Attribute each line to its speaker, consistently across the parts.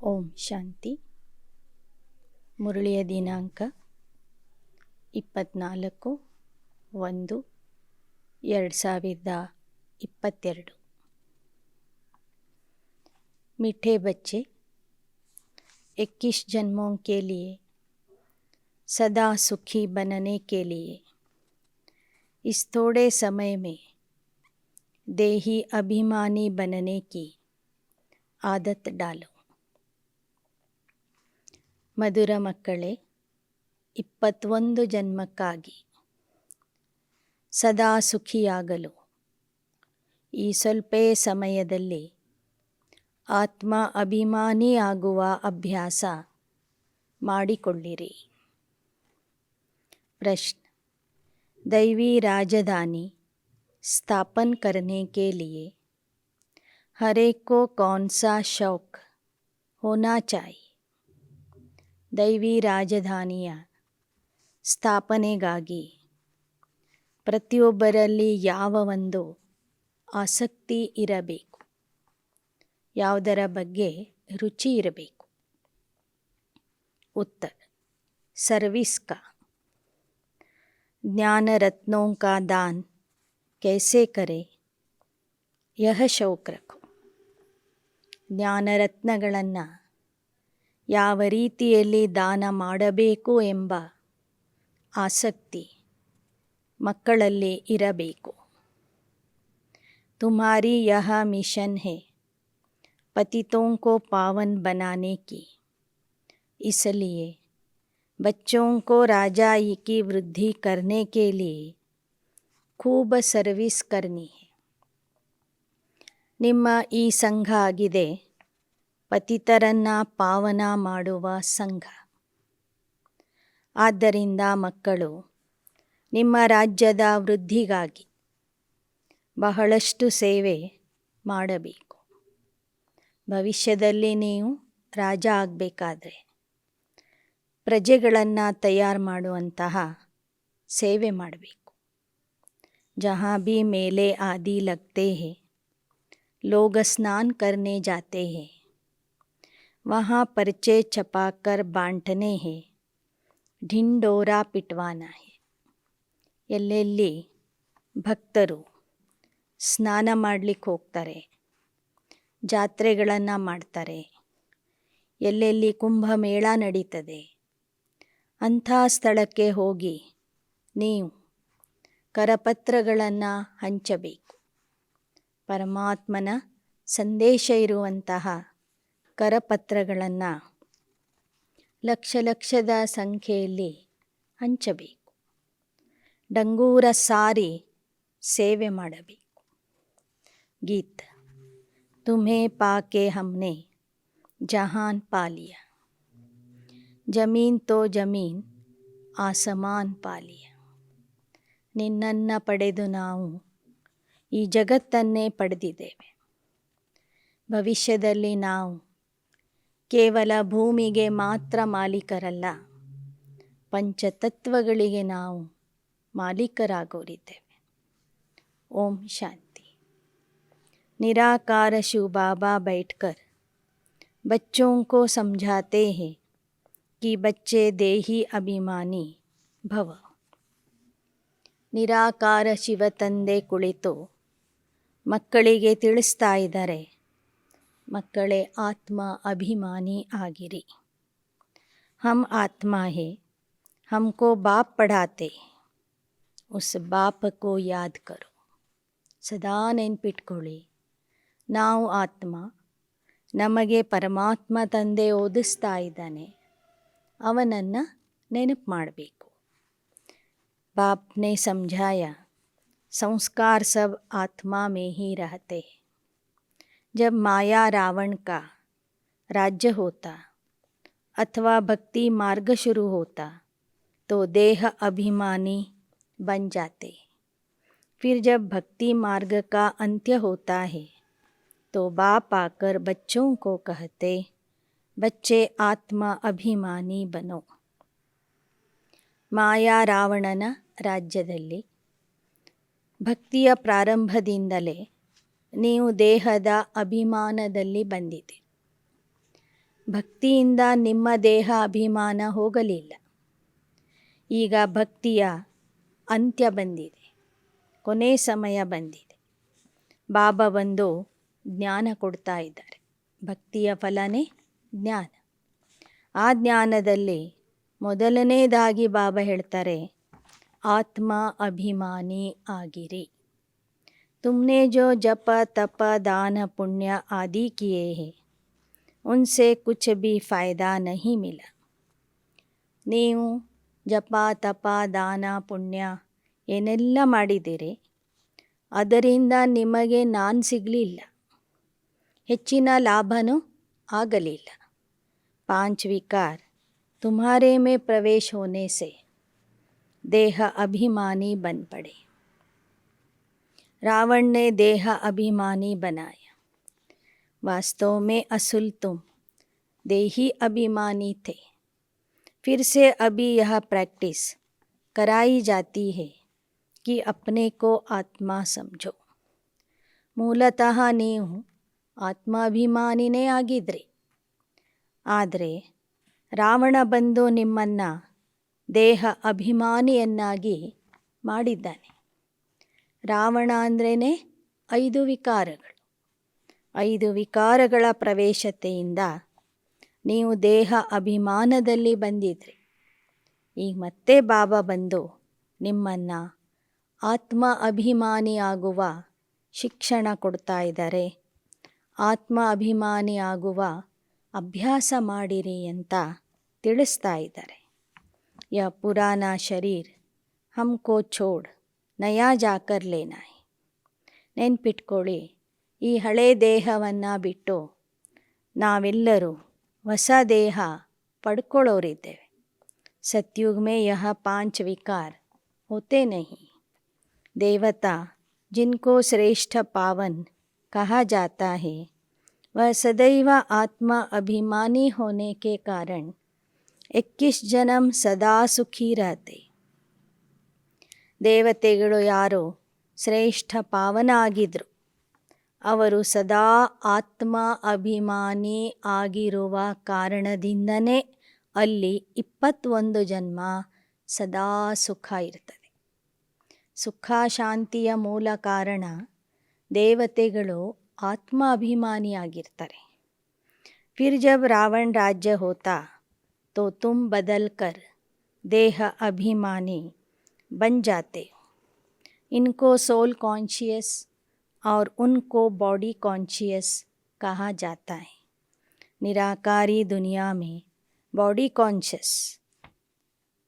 Speaker 1: ಓಂ ಶಾಂತಿ. ಮುರಳಿಯ ದಿನಾಂಕ 24/1/2022. मीठे बच्चे, 21 जन्मों के लिए सदा सुखी बनने के लिए इस थोड़े समय में देही अभिमानी बनने की आदत डालो. ಮಧುರ ಮಕ್ಕಳೇ, 21 ಜನ್ಮಕ್ಕಾಗಿ ಸದಾ ಸುಖಿಯಾಗಲು ಈ ಸ್ವಲ್ಪ ಸಮಯದಲ್ಲಿ ಆತ್ಮ ಅಭಿಮಾನಿ ಆಗುವ ಅಭ್ಯಾಸ ಮಾಡಿಕೊಳ್ಳಿರಿ. प्रश्न: दैवी राजधानी स्थापन करने के लिए हर एक को कौन सा शौक होना चाहिए? ದೈವಿ ರಾಜಧಾನಿಯ ಸ್ಥಾಪನೆಗಾಗಿ ಪ್ರತಿಯೊಬ್ಬರಲ್ಲಿ ಯಾವ ಒಂದು ಆಸಕ್ತಿ ಇರಬೇಕು, ಯಾವುದರ ಬಗ್ಗೆ ರುಚಿ ಇರಬೇಕು? उत्तर: सर्विस का. ज्ञान रत्नों का दान कैसे करें, यह शौक रखो. ಜ್ಞಾನ ರತ್ನಗಳನ್ನು ಯಾವ ರೀತಿಯಲ್ಲಿ ದಾನ ಮಾಡಬೇಕು ಎಂಬ ಆಸಕ್ತಿ ಮಕ್ಕಳಲ್ಲಿ ಇರಬೇಕು. तुम्हारी यह मिशन है पतितों को पावन बनाने की, इसलिए बच्चों को राजाई की वृद्धि करने के लिए खूब सर्विस करनी है. ನಿಮ್ಮ ಈ ಸಂಘ ಆಗಿದೆ ಪತಿತರನ್ನು ಪಾವನ ಮಾಡುವ ಸಂಘ. ಆದ್ದರಿಂದ ಮಕ್ಕಳು ನಿಮ್ಮ ರಾಜ್ಯದ ವೃದ್ಧಿಗಾಗಿ ಬಹಳಷ್ಟು ಸೇವೆ ಮಾಡಬೇಕು. ಭವಿಷ್ಯದಲ್ಲಿ ನೀವು ರಾಜ ಆಗಬೇಕಾದ್ರೆ ಪ್ರಜೆಗಳನ್ನು ತಯಾರು ಮಾಡುವಂತಹ ಸೇವೆ ಮಾಡಬೇಕು. ಜहाँ भी मेले आदि लगते हैं, लोग स्नान करने जाते हैं, वहाँ पर्चे छपाकर बांटने हैं, ढिंडोरा पिटवाना है. ಎಲ್ಲೆಲ್ಲಿ ಭಕ್ತರು ಸ್ನಾನ ಮಾಡಲಿಕ್ಕೆ ಹೋಗ್ತಾರೆ, ಜಾತ್ರೆಗಳನ್ನು ಮಾಡ್ತಾರೆ, ಎಲ್ಲೆಲ್ಲಿ ಕುಂಭಮೇಳ ನಡೀತದೆ, ಅಂಥ ಸ್ಥಳಕ್ಕೆ ಹೋಗಿ ನೀವು ಕರಪತ್ರಗಳನ್ನು ಹಂಚಬೇಕು. ಪರಮಾತ್ಮನ ಸಂದೇಶ ಇರುವಂತಹ ಕರಪತ್ರಗಳನ್ನು ಲಕ್ಷದ ಸಂಖ್ಯೆಯಲ್ಲಿ ಹಂಚಬೇಕು. ಡಂಗೂರ ಸಾರಿ ಸೇವೆ ಮಾಡಬೇಕು. ಗೀತ: तुम्हें पाके हमने जहान पा लिया, जमीन तो जमीन आसमान पा लिया. ನಿನ್ನನ್ನು ಪಡೆದು ನಾವು ಈ ಜಗತ್ತನ್ನೇ ಪಡೆದಿದ್ದೇವೆ. ಭವಿಷ್ಯದಲ್ಲಿ ನಾವು ಕೇವಲ ಭೂಮಿಗೆ ಮಾತ್ರ ಮಾಲೀಕರಲ್ಲ, ಪಂಚತತ್ವಗಳಿಗೆ ನಾವು ಮಾಲೀಕರಾಗೋರಿದ್ದೇವೆ. ಓಂ ಶಾಂತಿ. निराकार शिव बाबा बैठकर बच्चों को समझाते हैं कि बच्चे देही अभिमानी भव. ನಿರಾಕಾರ ಶಿವ ತಂದೆ ಕುಳಿತು ಮಕ್ಕಳಿಗೆ ತಿಳಿಸ್ತಾ ಇದ್ದಾರೆ, ಮಕ್ಕಳೇ ಆತ್ಮ ಅಭಿಮಾನಿ ಆಗಿರಿ. हम आत्मा है, हमको बाप पढ़ाते, उस बाप को याद करो. ಸದಾ ನೆನ್ಪಿಟ್ಕೊಳ್ಳಿ, ನಾವು ಆತ್ಮ, ನಮಗೆ ಪರಮಾತ್ಮ ತಂದೆ ಓದಿಸ್ತಾ ಇದ್ದಾನೆ, ಅವನನ್ನು ನೆನಪು ಮಾಡಬೇಕು. बाप ने समझाया, संस्कार सब आत्मा में ही रहते हैं. जब माया रावण का राज्य होता अथवा भक्ति मार्ग शुरू होता तो देह अभिमानी बन जाते. फिर जब भक्ति मार्ग का अंत्य होता है तो बाप आकर बच्चों को कहते, बच्चे आत्मा अभिमानी बनो. ಮಾಯಾ ರಾವಣನ ರಾಜ್ಯದಲ್ಲಿ ಭಕ್ತಿಯ ಪ್ರಾರಂಭದಿಂದಲೇ ನೀವು ದೇಹದ ಅಭಿಮಾನದಲ್ಲಿ ಬಂದಿದ್ದೀರಿ. ಭಕ್ತಿಯಿಂದ ನಿಮ್ಮ ದೇಹ ಅಭಿಮಾನ ಹೋಗಲಿಲ್ಲ. ಈಗ ಭಕ್ತಿಯ ಅಂತ್ಯ ಬಂದಿದೆ, ಕೊನೆ ಸಮಯ ಬಂದಿದೆ. ಬಾಬಾ ಬಂದು ಜ್ಞಾನ ಕೊಡ್ತಾ ಇದ್ದಾರೆ. ಭಕ್ತಿಯ ಫಲನೇ ಜ್ಞಾನ. ಆ ಜ್ಞಾನದಲ್ಲಿ ಮೊದಲನೇದಾಗಿ ಬಾಬಾ ಹೇಳ್ತಾರೆ, ಆತ್ಮ ಅಭಿಮಾನಿ ಆಗಿರಿ. तुमने जो जप तप दान पुण्य आदि किए हैं उनसे कुछ भी फ़ायदा नहीं मिला. ನೀವು ಜಪ ತಪ ದಾನ ಪುಣ್ಯ ಏನೆಲ್ಲ ಮಾಡಿದ್ದೀರಿ ಅದರಿಂದ ನಿಮಗೆ ನಾನು ಸಿಗಲಿಲ್ಲ, ಹೆಚ್ಚಿನ ಲಾಭನೂ ಆಗಲಿಲ್ಲ. 5 विकार तुम्हारे में प्रवेश होने से देह अभिमानी बन पड़े. रावण ने देह अभिमानी बनाया. वास्तव में असुल तुम देही अभिमानी थे. फिर से अभी यह प्रैक्टिस कराई जाती है कि अपने को आत्मा समझो. ಮೂಲತಃ ನೀವು ಆತ್ಮಾಭಿಮಾನಿನೇ ಆಗಿದ್ರಿ. ಆದರೆ ರಾವಣ ಬಂದು ನಿಮ್ಮನ್ನು ದೇಹ ಅಭಿಮಾನಿಯನ್ನಾಗಿ ಮಾಡಿದ್ದಾನೆ. ರಾವಣ ಅಂದ್ರೇ 5 ವಿಕಾರಗಳು. 5 ವಿಕಾರಗಳ ಪ್ರವೇಶತೆಯಿಂದ ನೀವು ದೇಹ ಅಭಿಮಾನದಲ್ಲಿ ಬಂದಿದ್ರಿ. ಈಗ ಮತ್ತೆ ಬಾಬಾ ಬಂದು ನಿಮ್ಮನ್ನು ಆತ್ಮ ಅಭಿಮಾನಿಯಾಗುವ ಶಿಕ್ಷಣ ಕೊಡ್ತಾ ಇದ್ದಾರೆ. ಆತ್ಮ ಅಭಿಮಾನಿಯಾಗುವ ಅಭ್ಯಾಸ ಮಾಡಿರಿ ಅಂತ ತಿಳಿಸ್ತಾ ಇದ್ದಾರೆ. ಯಹ ಪುರಾನ ಶರೀರ್ ಹಮ್ಕೋ ಛೋಡ್ ನಯಾ ಜಾಕರ್ ಲೇನಾ ಹೈ. ನೆನ್ಪಿಟ್ಕೊಳ್ಳಿ, ಈ ಹಳೆ ದೇಹವನ್ನು ಬಿಟ್ಟು ನಾವೆಲ್ಲರೂ ಹೊಸ ದೇಹ ಪಡ್ಕೊಳ್ಳೋರಿದ್ದೇವೆ. सतयुग में यह 5 विकार होते नहीं. देवता जिनको श्रेष्ठ पावन कहा जाता है वह सदैव आत्मा अभिमानी होने के कारण 21 जन्म सदा सुखी रहते. ದೇವತೆಗಳು ಯಾರು ಶ್ರೇಷ್ಠ ಪಾವನ ಆಗಿದ್ರು ಅವರು ಸದಾ ಆತ್ಮ ಅಭಿಮಾನಿ ಆಗಿರುವ ಕಾರಣದಿಂದನೇ ಅಲ್ಲಿ 21 ಜನ್ಮ ಸದಾ ಸುಖ ಇರ್ತದೆ. ಸುಖ ಶಾಂತಿಯ ಮೂಲ ಕಾರಣ ದೇವತೆಗಳು ಆತ್ಮ ಅಭಿಮಾನಿಯಾಗಿರ್ತಾರೆ. ಫಿರ್ ಜಬ್ ರಾವಣ ರಾಜ್ಯ ಹೋತಾ ತೋ ತುಮ್ ಬದಲ್ ಕರ್ ದೇಹ ಅಭಿಮಾನಿ बन जाते हो. इनको सोल कॉन्शियस और उनको बॉडी कॉन्शियस कहा जाता है. निराकारी दुनिया में बॉडी कॉन्शियस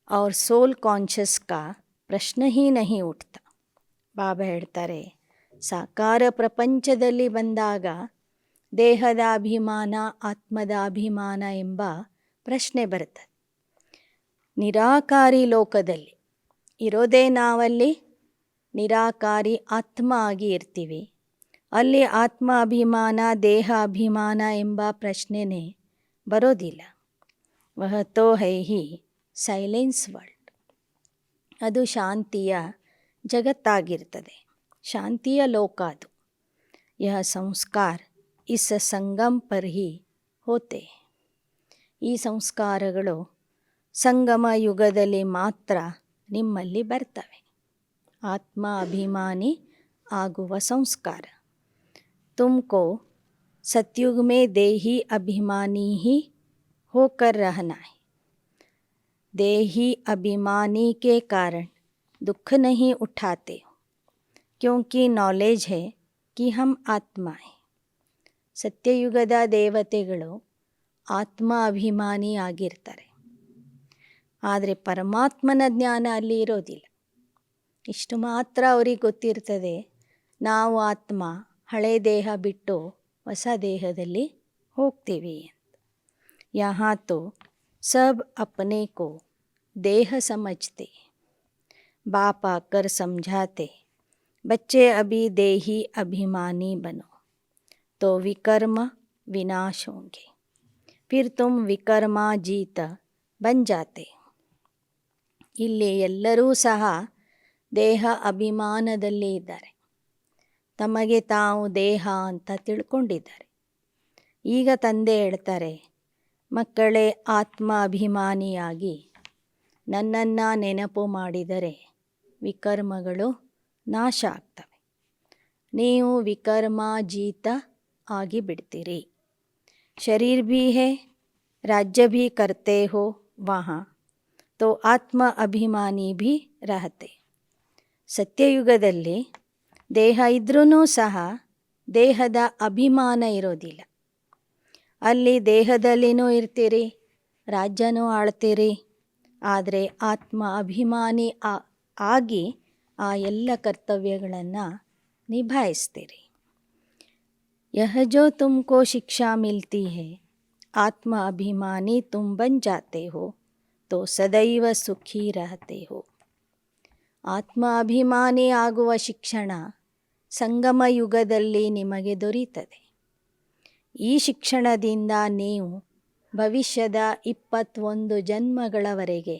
Speaker 1: और सोल कॉन्शियस का प्रश्न ही नहीं उठता. ಬಾಬಾ ಹೇಳ್ತಾರೆ, ಸಾಕಾರ ಪ್ರಪಂಚದಲ್ಲಿ ಬಂದಾಗ ದೇಹದ ಅಭಿಮಾನ ಆತ್ಮದ ಅಭಿಮಾನ ಎಂಬ ಪ್ರಶ್ನೆ ಬರ್ತದೆ. ನಿರಾಕಾರಿ ಲೋಕದಲ್ಲಿ ಇರೋದೇ ನಾವಲ್ಲಿ ನಿರಾಕಾರಿ ಆತ್ಮ ಆಗಿ ಇರ್ತೀವಿ. ಅಲ್ಲಿ ಆತ್ಮ ಅಭಿಮಾನ ದೇಹ ಅಭಿಮಾನ ಎಂಬ ಪ್ರಶ್ನೆನೇ ಬರೋದಿಲ್ಲ. ವಹ ತೋ ಹೈ ಹಿ ಸೈಲೆನ್ಸ್ ವರ್ಲ್ಡ್. ಅದು ಶಾಂತಿಯ ಜಗತ್ತಾಗಿರ್ತದೆ, ಶಾಂತಿಯ ಲೋಕ ಅದು. ಯಹ ಸಂಸ್ಕಾರ ಇಸ್ ಸಂಗಮ ಪರ್ ಹಿ ಹೋತೆ. ಈ ಸಂಸ್ಕಾರಗಳು ಸಂಗಮ ಯುಗದಲ್ಲಿ ಮಾತ್ರ ನಿಮ್ಮಲ್ಲಿ ಬರ್ತವೆ. ಆತ್ಮ ಅಭಿಮಾನಿ ಆಗುವ ಸಂಸ್ಕಾರ. ತುಮಕೋ ಸತ್ಯುಗ್ ಮೇ ದೇಹಿ ಅಭಿಮಾನಿ ಹಿ ಹೋಕರ್ ರಹನಾ ಹೈ. ದೇಹಿ ಅಭಿಮಾನಿ के कारण दुख नहीं उठाते क्योंकि नॉलेज है कि हम आत्मा है. ಸತ್ಯಯುಗದ ದೇವತೆಗಳು ಆತ್ಮ ಅಭಿಮಾನಿ ಆಗಿರ್ತಾರೆ. ಆದರೆ ಪರಮಾತ್ಮನ ಜ್ಞಾನ ಅಲ್ಲಿ ಇರೋದಿಲ್ಲ. ಇಷ್ಟು ಮಾತ್ರ ಅವ್ರಿಗೆ ಗೊತ್ತಿರ್ತದೆ, ನಾವು ಆತ್ಮ ಹಳೆ ದೇಹ ಬಿಟ್ಟು ಹೊಸ ದೇಹದಲ್ಲಿ ಹೋಗ್ತೀವಿ ಅಂತ. ಯಹಾ ತೋ ಸಬ್ ಅಪ್ನೆ ಕೋ ದೇಹ ಸಮಜ್ತೆ. ಬಾಪ್ ಆಕರ್ ಸಮझाते बच्चे अभी देही अभिमानी बनो तो विकर्म विनाश होंगे. फिर तुम विकर्मा जीत बन जाते. ಇಲ್ಲಿ ಎಲ್ಲರೂ ಸಹ ದೇಹ ಅಭಿಮಾನದಲ್ಲಿ ಇದ್ದಾರೆ. ತಮಗೆ ತಾವು ದೇಹ ಅಂತ ತಿಳ್ಕೊಂಡಿದ್ದಾರೆ. ಈಗ ತಂದೆ ಹೇಳ್ತಾರೆ, ಮಕ್ಕಳೇ ಆತ್ಮ ಅಭಿಮಾನಿಯಾಗಿ ನನ್ನನ್ನು ನೆನಪು ಮಾಡಿದರೆ ವಿಕರ್ಮಗಳು ನಾಶ ಆಗ್ತವೆ. ನೀವು ವಿಕರ್ಮಾಜೀತ ಆಗಿಬಿಡ್ತೀರಿ. ಶರೀರ್ ಭೀ ಹೇ, ರಾಜ್ಯ ಭೀ ಕರ್ತೆ ಹೋ ವहाँ ತೋ ಆತ್ಮ ಅಭಿಮಾನಿ ಭೀ ರಹತೆ. ಸತ್ಯಯುಗದಲ್ಲಿ ದೇಹ ಇದ್ರೂ ಸಹ ದೇಹದ ಅಭಿಮಾನ ಇರೋದಿಲ್ಲ. ಅಲ್ಲಿ ದೇಹದಲ್ಲಿನೂ ಇರ್ತೀರಿ, ರಾಜ್ಯನೂ ಆಳ್ತೀರಿ, ಆದರೆ ಆತ್ಮ ಅಭಿಮಾನಿ ಆಗಿ ಆ ಎಲ್ಲ ಕರ್ತವ್ಯಗಳನ್ನು ನಿಭಾಯಿಸ್ತೀರಿ. ಯಹ ಜೋ ತುಮಕೋ ಶಿಕ್ಷಾ ಮಿಲ್ತಿ ಹೈ, ಆತ್ಮ ಅಭಿಮಾನಿ ತುಮ್ ಬನ್ ಜಾತೆ ಹೋ ತೋ ಸದೈವ ಸುಖಿ ರಹತೆ ಹೋ. ಆತ್ಮ ಅಭಿಮಾನಿ ಆಗುವ ಶಿಕ್ಷಣ ಸಂಗಮ ಯುಗದಲ್ಲಿ ನಿಮಗೆ ದೊರೀತದೆ. ಈ ಶಿಕ್ಷಣದಿಂದ ನೀವು ಭವಿಷ್ಯದ 21 ಜನ್ಮಗಳವರೆಗೆ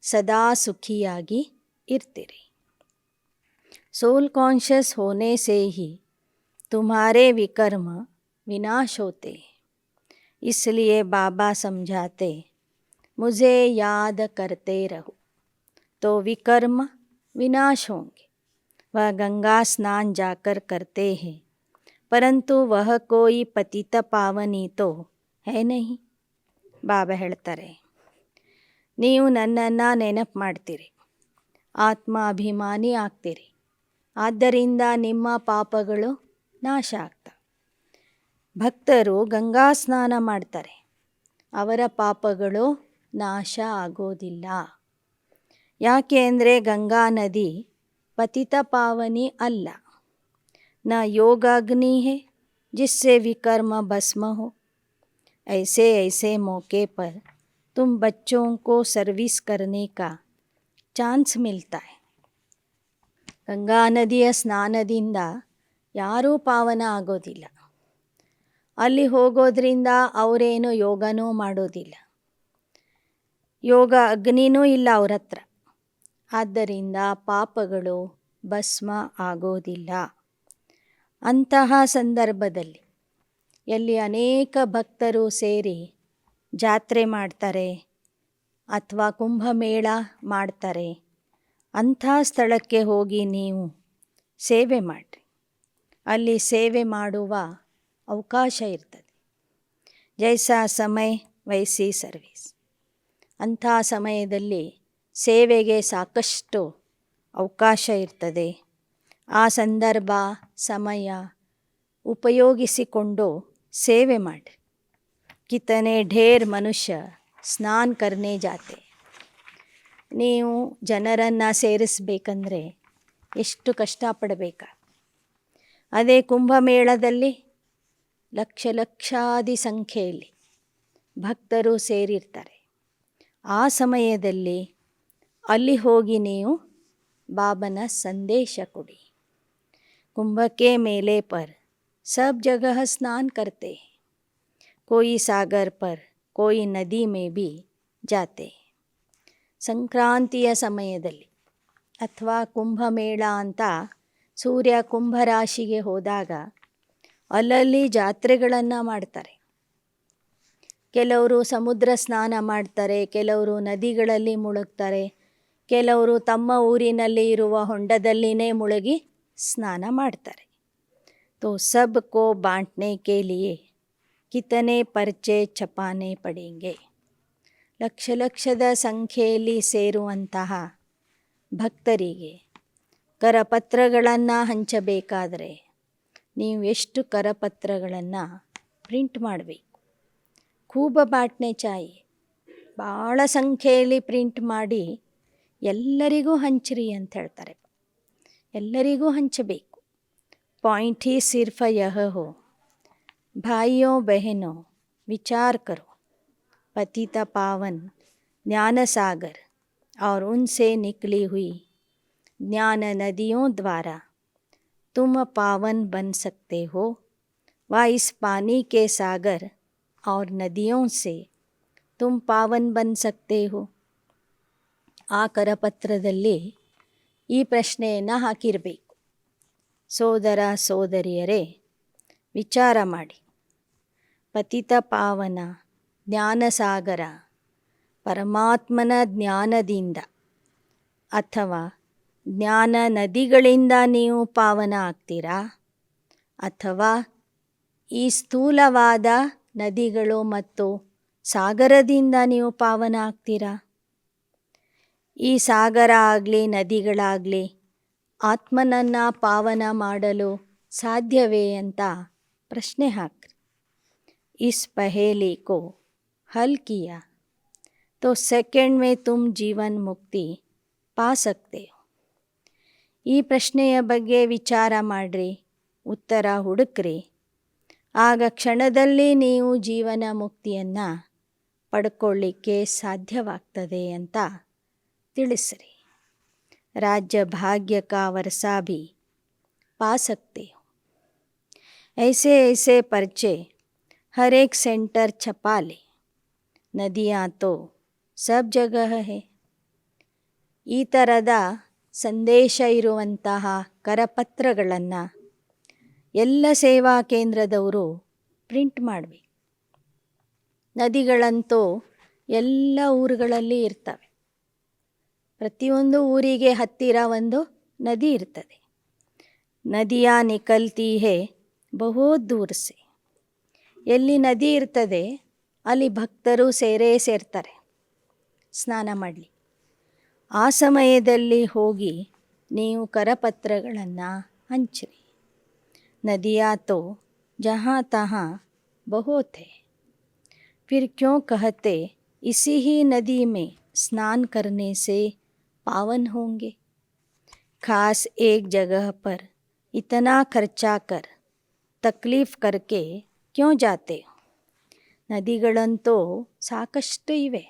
Speaker 1: ಸದಾ ಸುಖಿಯಾಗಿ ಇರ್ತೀರಿ. सोल कॉन्शियस होने से ही तुम्हारे विकर्म विनाश होते हैं. इसलिए बाबा समझाते, मुझे याद करते रहो तो विकर्म विनाश होंगे. वह गंगा स्नान जाकर करते हैं, परंतु वह कोई पतित पावनी तो है नहीं. ಬಾಬಾ ಹೇಳ್ತಾರೆ, ನೀವು ನನ್ನನ್ನು ನೆನಪು ಮಾಡ್ತೀರಿ, ಆತ್ಮ ಅಭಿಮಾನಿ ಆಗ್ತೀರಿ, ಆದ್ದರಿಂದ ನಿಮ್ಮ ಪಾಪಗಳು ನಾಶ ಆಗ್ತವೆ. ಭಕ್ತರು ಗಂಗಾ ಸ್ನಾನ ಮಾಡ್ತಾರೆ, ಅವರ ಪಾಪಗಳು ನಾಶ ಆಗೋದಿಲ್ಲ. ಯಾಕೆ ಅಂದರೆ ಗಂಗಾ ನದಿ ಪತಿತ ಪಾವನಿ ಅಲ್ಲ. ನ ಯೋಗಾಗ್ನಿ ಹೇ ಜಿಸ್ಸೆ ವಿಕರ್ಮ ಭಸ್ಮ ಹೋ. ऐसे ऐसे मौके पर तुम बच्चों को सर्विस करने का ಚಾನ್ಸ್ मिलता है. ಗಂಗಾ ನದಿಯ ಸ್ನಾನದಿಂದ ಯಾರೂ ಪಾವನ ಆಗೋದಿಲ್ಲ. ಅಲ್ಲಿ ಹೋಗೋದ್ರಿಂದ ಅವರೇನು ಯೋಗನೂ ಮಾಡೋದಿಲ್ಲ, ಯೋಗ ಅಗ್ನಿನೂ ಇಲ್ಲ ಅವ್ರ ಹತ್ರ. ಆದ್ದರಿಂದ ಪಾಪಗಳು ಭಸ್ಮ ಆಗೋದಿಲ್ಲ. ಅಂತಹ ಸಂದರ್ಭದಲ್ಲಿ ಎಲ್ಲಿ ಅನೇಕ ಭಕ್ತರು ಸೇರಿ ಜಾತ್ರೆ ಮಾಡ್ತಾರೆ ಅಥವಾ ಕುಂಭಮೇಳ ಮಾಡ್ತಾರೆ, ಅಂಥ ಸ್ಥಳಕ್ಕೆ ಹೋಗಿ ನೀವು ಸೇವೆ ಮಾಡಿರಿ. ಅಲ್ಲಿ ಸೇವೆ ಮಾಡುವ ಅವಕಾಶ ಇರ್ತದೆ. ಜೈಸಾ ಸಮಯ ವೈಸಿ ಸರ್ವಿಸ್. ಅಂಥ ಸಮಯದಲ್ಲಿ ಸೇವೆಗೆ ಸಾಕಷ್ಟು ಅವಕಾಶ ಇರ್ತದೆ. ಆ ಸಂದರ್ಭ ಸಮಯ ಉಪಯೋಗಿಸಿಕೊಂಡು ಸೇವೆ ಮಾಡಿ. ಕಿತನೆ ಢೇರ್ ಮನುಷ್ಯ ಸ್ನಾನ ಕರ್ನೆ ಜಾತೆ. ನೀವು ಜನರನ್ನು ಸೇರಿಸಬೇಕಂದ್ರೆ ಎಷ್ಟು ಕಷ್ಟಪಡಬೇಕ. ಅದೇ ಕುಂಭಮೇಳದಲ್ಲಿ ಲಕ್ಷ ಲಕ್ಷಾದಿ ಸಂಖ್ಯೆಯಲ್ಲಿ ಭಕ್ತರು ಸೇರಿರ್ತಾರೆ. ಆ ಸಮಯದಲ್ಲಿ ಅಲ್ಲಿ ಹೋಗಿ ನೀವು ಬಾಬನ ಸಂದೇಶ ಕೊಡಿ. कुंभ के मेले पर सब जगह स्नान करते हैं. कोई सागर पर, कोई नदी में भी जाते हैं. ಸಂಕ್ರಾಂತಿಯ ಸಮಯದಲ್ಲಿ ಅಥವಾ ಕುಂಭಮೇಳ ಅಂತ ಸೂರ್ಯ ಕುಂಭರಾಶಿಗೆ ಹೋದಾಗ ಅಲ್ಲಲ್ಲಿ ಜಾತ್ರೆಗಳನ್ನು ಮಾಡ್ತಾರೆ. ಕೆಲವರು ಸಮುದ್ರ ಸ್ನಾನ ಮಾಡ್ತಾರೆ, ಕೆಲವರು ನದಿಗಳಲ್ಲಿ ಮುಳುಗ್ತಾರೆ, ಕೆಲವರು ತಮ್ಮ ಊರಿನಲ್ಲಿ ಇರುವ ಹೊಂಡದಲ್ಲಿನೇ ಮುಳುಗಿ ಸ್ನಾನ ಮಾಡ್ತಾರೆ. तो सबको बांटने के लिए कितने पर्चे छपाने पड़ेंगे. ಲಕ್ಷ ಲಕ್ಷದ ಸಂಖ್ಯೆಯಲ್ಲಿ ಸೇರುವಂತಹ ಭಕ್ತರಿಗೆ ಕರಪತ್ರಗಳನ್ನು ಹಂಚಬೇಕಾದರೆ ನೀವು ಎಷ್ಟು ಕರಪತ್ರಗಳನ್ನು ಪ್ರಿಂಟ್ ಮಾಡಬೇಕು. ಖೂಬ ಬಾಟ್ನೆ ಚಾಯಿ, ಭಾಳ ಸಂಖ್ಯೆಯಲ್ಲಿ ಪ್ರಿಂಟ್ ಮಾಡಿ ಎಲ್ಲರಿಗೂ ಹಂಚ್ರಿ ಅಂತ ಹೇಳ್ತಾರೆ. ಎಲ್ಲರಿಗೂ ಹಂಚಬೇಕು. पॉइंट ही सिर्फ यह हो, भाइयों बहनों विचार करो, पतित पावन ज्ञान सागर और उनसे निकली हुई ज्ञान नदियों द्वारा तुम पावन बन सकते हो, व इस पानी के सागर और नदियों से तुम पावन बन सकते हो. ಆ ಕರಪತ್ರದಲ್ಲಿ ಈ ಪ್ರಶ್ನೆಯನ್ನು ಹಾಕಿರಬೇಕು. ಸೋದರ ಸೋದರಿಯರೇ, ವಿಚಾರ ಮಾಡಿ. ಪತಿತ ಪಾವನ ಜ್ಞಾನಸಾಗರ ಪರಮಾತ್ಮನ ಜ್ಞಾನದಿಂದ ಅಥವಾ ಜ್ಞಾನ ನದಿಗಳಿಂದ ನೀವು ಪಾವನ ಆಗ್ತೀರಾ, ಅಥವಾ ಈ ಸ್ಥೂಲವಾದ ನದಿಗಳು ಮತ್ತು ಸಾಗರದಿಂದ ನೀವು ಪಾವನ ಆಗ್ತೀರಾ? ಈ ಸಾಗರ ಆಗಲಿ ನದಿಗಳಾಗಲಿ ಆತ್ಮನನ್ನು ಪಾವನ ಮಾಡಲು ಸಾಧ್ಯವೇ ಅಂತ ಪ್ರಶ್ನೆ ಹಾಕ್ರಿ. इस पहेली को हल किया तो सेकंड में तुम जीवन मुक्ति पा सकते हो. ಈ ಪ್ರಶ್ನೆಯ ಬಗ್ಗೆ ವಿಚಾರ ಮಾಡಿರಿ, ಉತ್ತರ ಹುಡುಕ್ರಿ. ಆಗ ಕ್ಷಣದಲ್ಲಿ ನೀವು ಜೀವನ ಮುಕ್ತಿಯನ್ನು ಪಡ್ಕೊಳ್ಳಿಕ್ಕೆ ಸಾಧ್ಯವಾಗ್ತದೆ ಅಂತ ತಿಳಿಸ್ರಿ. राज्य भाग्य का वर्षा भी पा सकते हो. ऐसे ऐसे पर्चे हर एक सेंटर छपा ले. नदियाँ तो सब जगह है. ಈ ಥರದ ಸಂದೇಶ ಇರುವಂತಹ ಕರಪತ್ರಗಳನ್ನು ಎಲ್ಲ ಸೇವಾ ಕೇಂದ್ರದವರು ಪ್ರಿಂಟ್ ಮಾಡಬೇಕು. ನದಿಗಳಂತೂ ಎಲ್ಲ ಊರುಗಳಲ್ಲಿ ಇರ್ತವೆ. ಪ್ರತಿಯೊಂದು ಊರಿಗೆ ಹತ್ತಿರ ಒಂದು ನದಿ ಇರ್ತದೆ. ನದಿಯಾ ನಿಕಲ್ತಿ ಹೇ ಬಹುತ್ ದೂರ್ ಸೆ. ಎಲ್ಲಿ ನದಿ ಇರ್ತದೆ ಅಲ್ಲಿ ಭಕ್ತರು ಸೇರ್ತಾರೆ ಸ್ನಾನ ಮಾಡಲಿ. ಆ ಸಮಯದಲ್ಲಿ ಹೋಗಿ ನೀವು ಕರಪತ್ರಗಳನ್ನು ಹಂಚಿರಿ. ನದಿಯಾ ತೋ ಜहाँ तहाँ बहुत है, फिर क्यों कहते इसी ही नदी में स्नान करने से पावन होंगे. खास एक जगह पर इतना खर्चा कर तकलीफ करके क्यों जाते हो. ನದಿಗಳಂತೂ ಸಾಕಷ್ಟು ಇವೆ.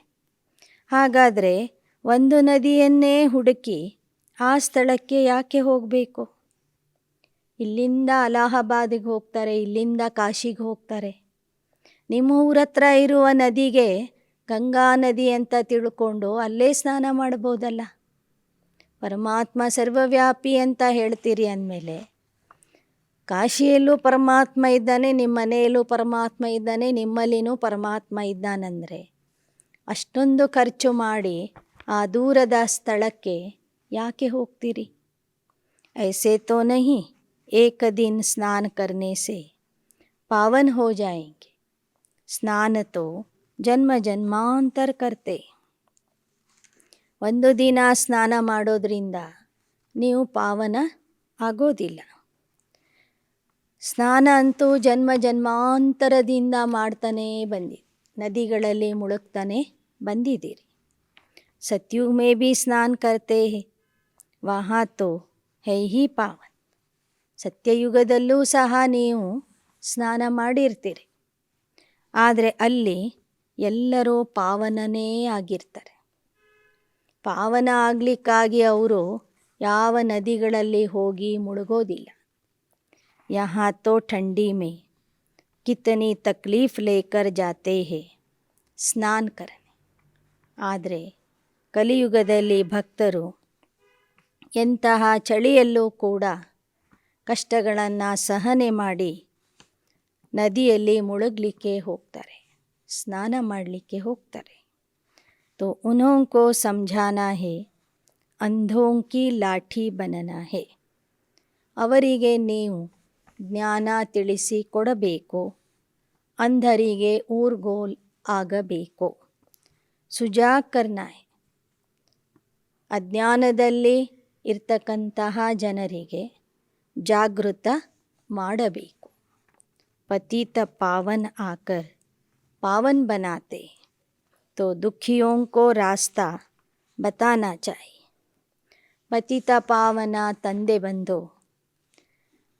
Speaker 1: ಹಾಗಾದರೆ ಒಂದು ನದಿಯನ್ನೇ ಹುಡುಕಿ ಆ ಸ್ಥಳಕ್ಕೆ ಯಾಕೆ ಹೋಗಬೇಕು? ಇಲ್ಲಿಂದ ಅಲಹಾಬಾದಿಗೆ ಹೋಗ್ತಾರೆ, ಇಲ್ಲಿಂದ ಕಾಶಿಗೆ ಹೋಗ್ತಾರೆ. ನಿಮ್ಮ ಊರ ಹತ್ರ ಇರುವ ನದಿಗೆ ಗಂಗಾ ನದಿ ಅಂತ ತಿಳ್ಕೊಂಡು ಅಲ್ಲೇ ಸ್ನಾನ ಮಾಡ್ಬೋದಲ್ಲ. ಪರಮಾತ್ಮ ಸರ್ವವ್ಯಾಪಿ ಅಂತ ಹೇಳ್ತೀರಿ ಅಂದಮೇಲೆ ಕಾಶಿಯಲ್ಲೂ ಪರಮಾತ್ಮ ಇದ್ದಾನೆ, ನಿಮ್ಮ ಮನೆಯಲ್ಲೂ ಪರಮಾತ್ಮ ಇದ್ದಾನೆ, ನಿಮ್ಮಲ್ಲಿನೂ ಪರಮಾತ್ಮ ಇದ್ದಾನಂದರೆ ಅಷ್ಟೊಂದು ಖರ್ಚು ಮಾಡಿ ಆ ದೂರದ ಸ್ಥಳಕ್ಕೆ ಯಾಕೆ ಹೋಗ್ತೀರಿ? ऐसे तो नहीं एक दिन स्नान करने से पावन हो जाएंगे. ಸ್ನಾನ ತೋ ಜನ್ಮ ಜನ್ಮಾಂತರ ಕರ್ತೆ. ಒಂದು ದಿನ ಸ್ನಾನ ಮಾಡೋದ್ರಿಂದ ನೀವು ಪಾವನ ಆಗೋದಿಲ್ಲ. ಸ್ನಾನ ಅಂತೂ ಜನ್ಮ ಜನ್ಮಾಂತರದಿಂದ ಮಾಡ್ತಾನೇ ಬಂದಿದೆ. ನದಿಗಳಲ್ಲಿ ಮುಳುಗ್ತಾನೆ ಬಂದಿದ್ದೀರಿ. सतयुग में भी स्नान करते हैं, वहाँ तो है ही पावन. ಸತ್ಯಯುಗದಲ್ಲೂ ಸಹ ನೀವು ಸ್ನಾನ ಮಾಡಿರ್ತೀರಿ, ಆದರೆ ಅಲ್ಲಿ ಎಲ್ಲರೂ ಪಾವನನೇ ಆಗಿರ್ತಾರೆ. ಪಾವನ ಆಗಲಿಕ್ಕಾಗಿ ಅವರು ಯಾವ ನದಿಗಳಲ್ಲಿ ಹೋಗಿ ಮುಳುಗೋದಿಲ್ಲ. यहाँ तो ठंडी में कितनी तकलीफ लेकर जाते हैं ಸ್ನಾನ करने. ಆದರೆ ಕಲಿಯುಗದಲ್ಲಿ ಭಕ್ತರು ಎಂತಹ ಚಳಿಯಲ್ಲೂ ಕೂಡ ಕಷ್ಟಗಳನ್ನು ಸಹನೆ ಮಾಡಿ ನದಿಯಲ್ಲಿ ಮುಳುಗಲಿಕ್ಕೆ ಹೋಗ್ತಾರೆ, ಸ್ನಾನ ಮಾಡಲಿಕ್ಕೆ ಹೋಗ್ತಾರೆ. तो उन्हों को समझाना है, अंधों की लाठी बनना है. ಅವರಿಗೆ ನೀವು ಜ್ಞಾನ ತಿಳಿಸಿ ಕೊಡಬೇಕು, ಅಂಧರಿಗೆ ಊರ್ಗೋಲ್ ಆಗಬೇಕು. ಸುಜಾಗ್ ಕರ್ನಾ ಹೈ. ಅಜ್ಞಾನದಲ್ಲಿ ಇರ್ತಕ್ಕಂತಹ ಜನರಿಗೆ ಜಾಗೃತ ಮಾಡಬೇಕು. ಪತಿತ ಪಾವನ್ ಆಕರ್ ಪಾವನ್ ಬನಾತೆ तो दुखियों को रास्ता बताना चाहिए. ಪತಿತ ಪಾವನ ತಂದೆ ಬಂದು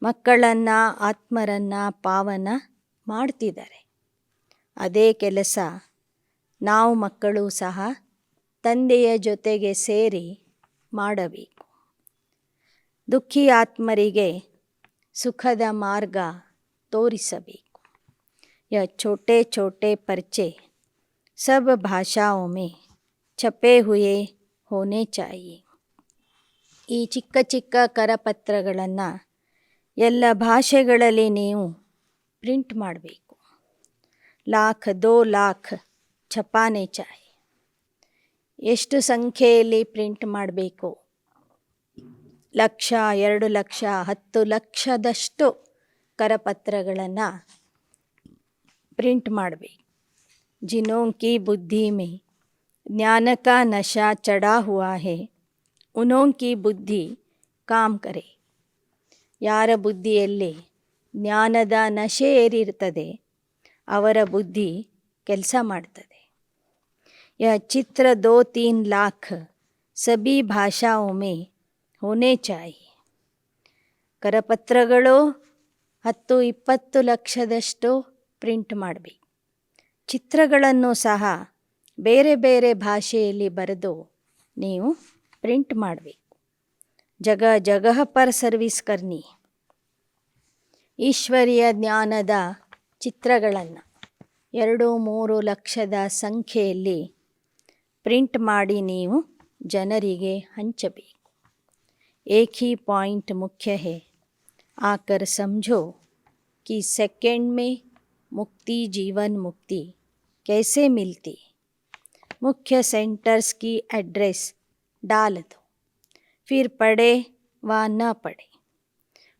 Speaker 1: ಮಕ್ಕಳನ್ನು ಆತ್ಮರನ್ನು ಪಾವನ ಮಾಡ್ತಿದ್ದಾರೆ. ಅದೇ ಕೆಲಸ ನಾವು ಮಕ್ಕಳು ಸಹ ತಂದೆಯ ಜೊತೆಗೆ ಸೇರಿ ಮಾಡಬೇಕು. ದುಃಖಿ ಆತ್ಮರಿಗೆ ಸುಖದ ಮಾರ್ಗ ತೋರಿಸಬೇಕು. ಯ ಛೋಟೆ ಛೋಟೆ ಪರ್ಚೆ सब भाषाओं में छपे हुए होने चाहिए. ಈ ಚಿಕ್ಕ ಚಿಕ್ಕ लाख 2 लाख ಛಪಾನೆ ಚಾಹಿ. ಎಷ್ಟು ಸಂಖ್ಯೆಯಲ್ಲಿ ಪ್ರಿಂಟ್ ಮಾಡಬೇಕು? 1,00,000, 2,00,000, 10 ಲಕ್ಷದಷ್ಟು ಕರಪತ್ರಗಳನ್ನು ಪ್ರಿಂಟ್ ಮಾಡಬೇಕು. जिन्हों की बुद्धि में ज्ञान का नशा चढ़ा हुआ है उन्हों की बुद्धि काम करे. ಯಾರ ಬುದ್ಧಿಯಲ್ಲಿ ಜ್ಞಾನದ ನಶೆ ಏರಿರ್ತದೆ ಅವರ ಬುದ್ಧಿ ಕೆಲಸ ಮಾಡ್ತದೆ. यह चित्र 2-3 लाख सभी भाषाओं में होने चाहिए. ಕರಪತ್ರಗಳು 10-20 ಲಕ್ಷದಷ್ಟು ಪ್ರಿಂಟ್ ಮಾಡಬೇಕು. ಚಿತ್ರಗಳನ್ನು ಸಹ ಬೇರೆ ಬೇರೆ ಭಾಷೆಯಲ್ಲಿ ಬರೆದು ನೀವು ಪ್ರಿಂಟ್ ಮಾಡಬೇಕು. ಜಗ ಜಗಹ ಪರ್ ಸರ್ವಿಸ್ ಕರ್ನಿ. ಈಶ್ವರೀಯ ಜ್ಞಾನದ ಚಿತ್ರಗಳನ್ನು 2-3 ಲಕ್ಷದ ಸಂಖ್ಯೆಯಲ್ಲಿ ಪ್ರಿಂಟ್ ಮಾಡಿ ನೀವು ಜನರಿಗೆ ಹಂಚಬೇಕು. एक ही पॉइंट मुख्य है, आकर समझो कि सेकंड में मुक्ति जीवन मुक्ति कैसे मिलती. मुख्य सेंटर्स की एड्रेस डाल दो, फिर पढ़े व न पढ़े.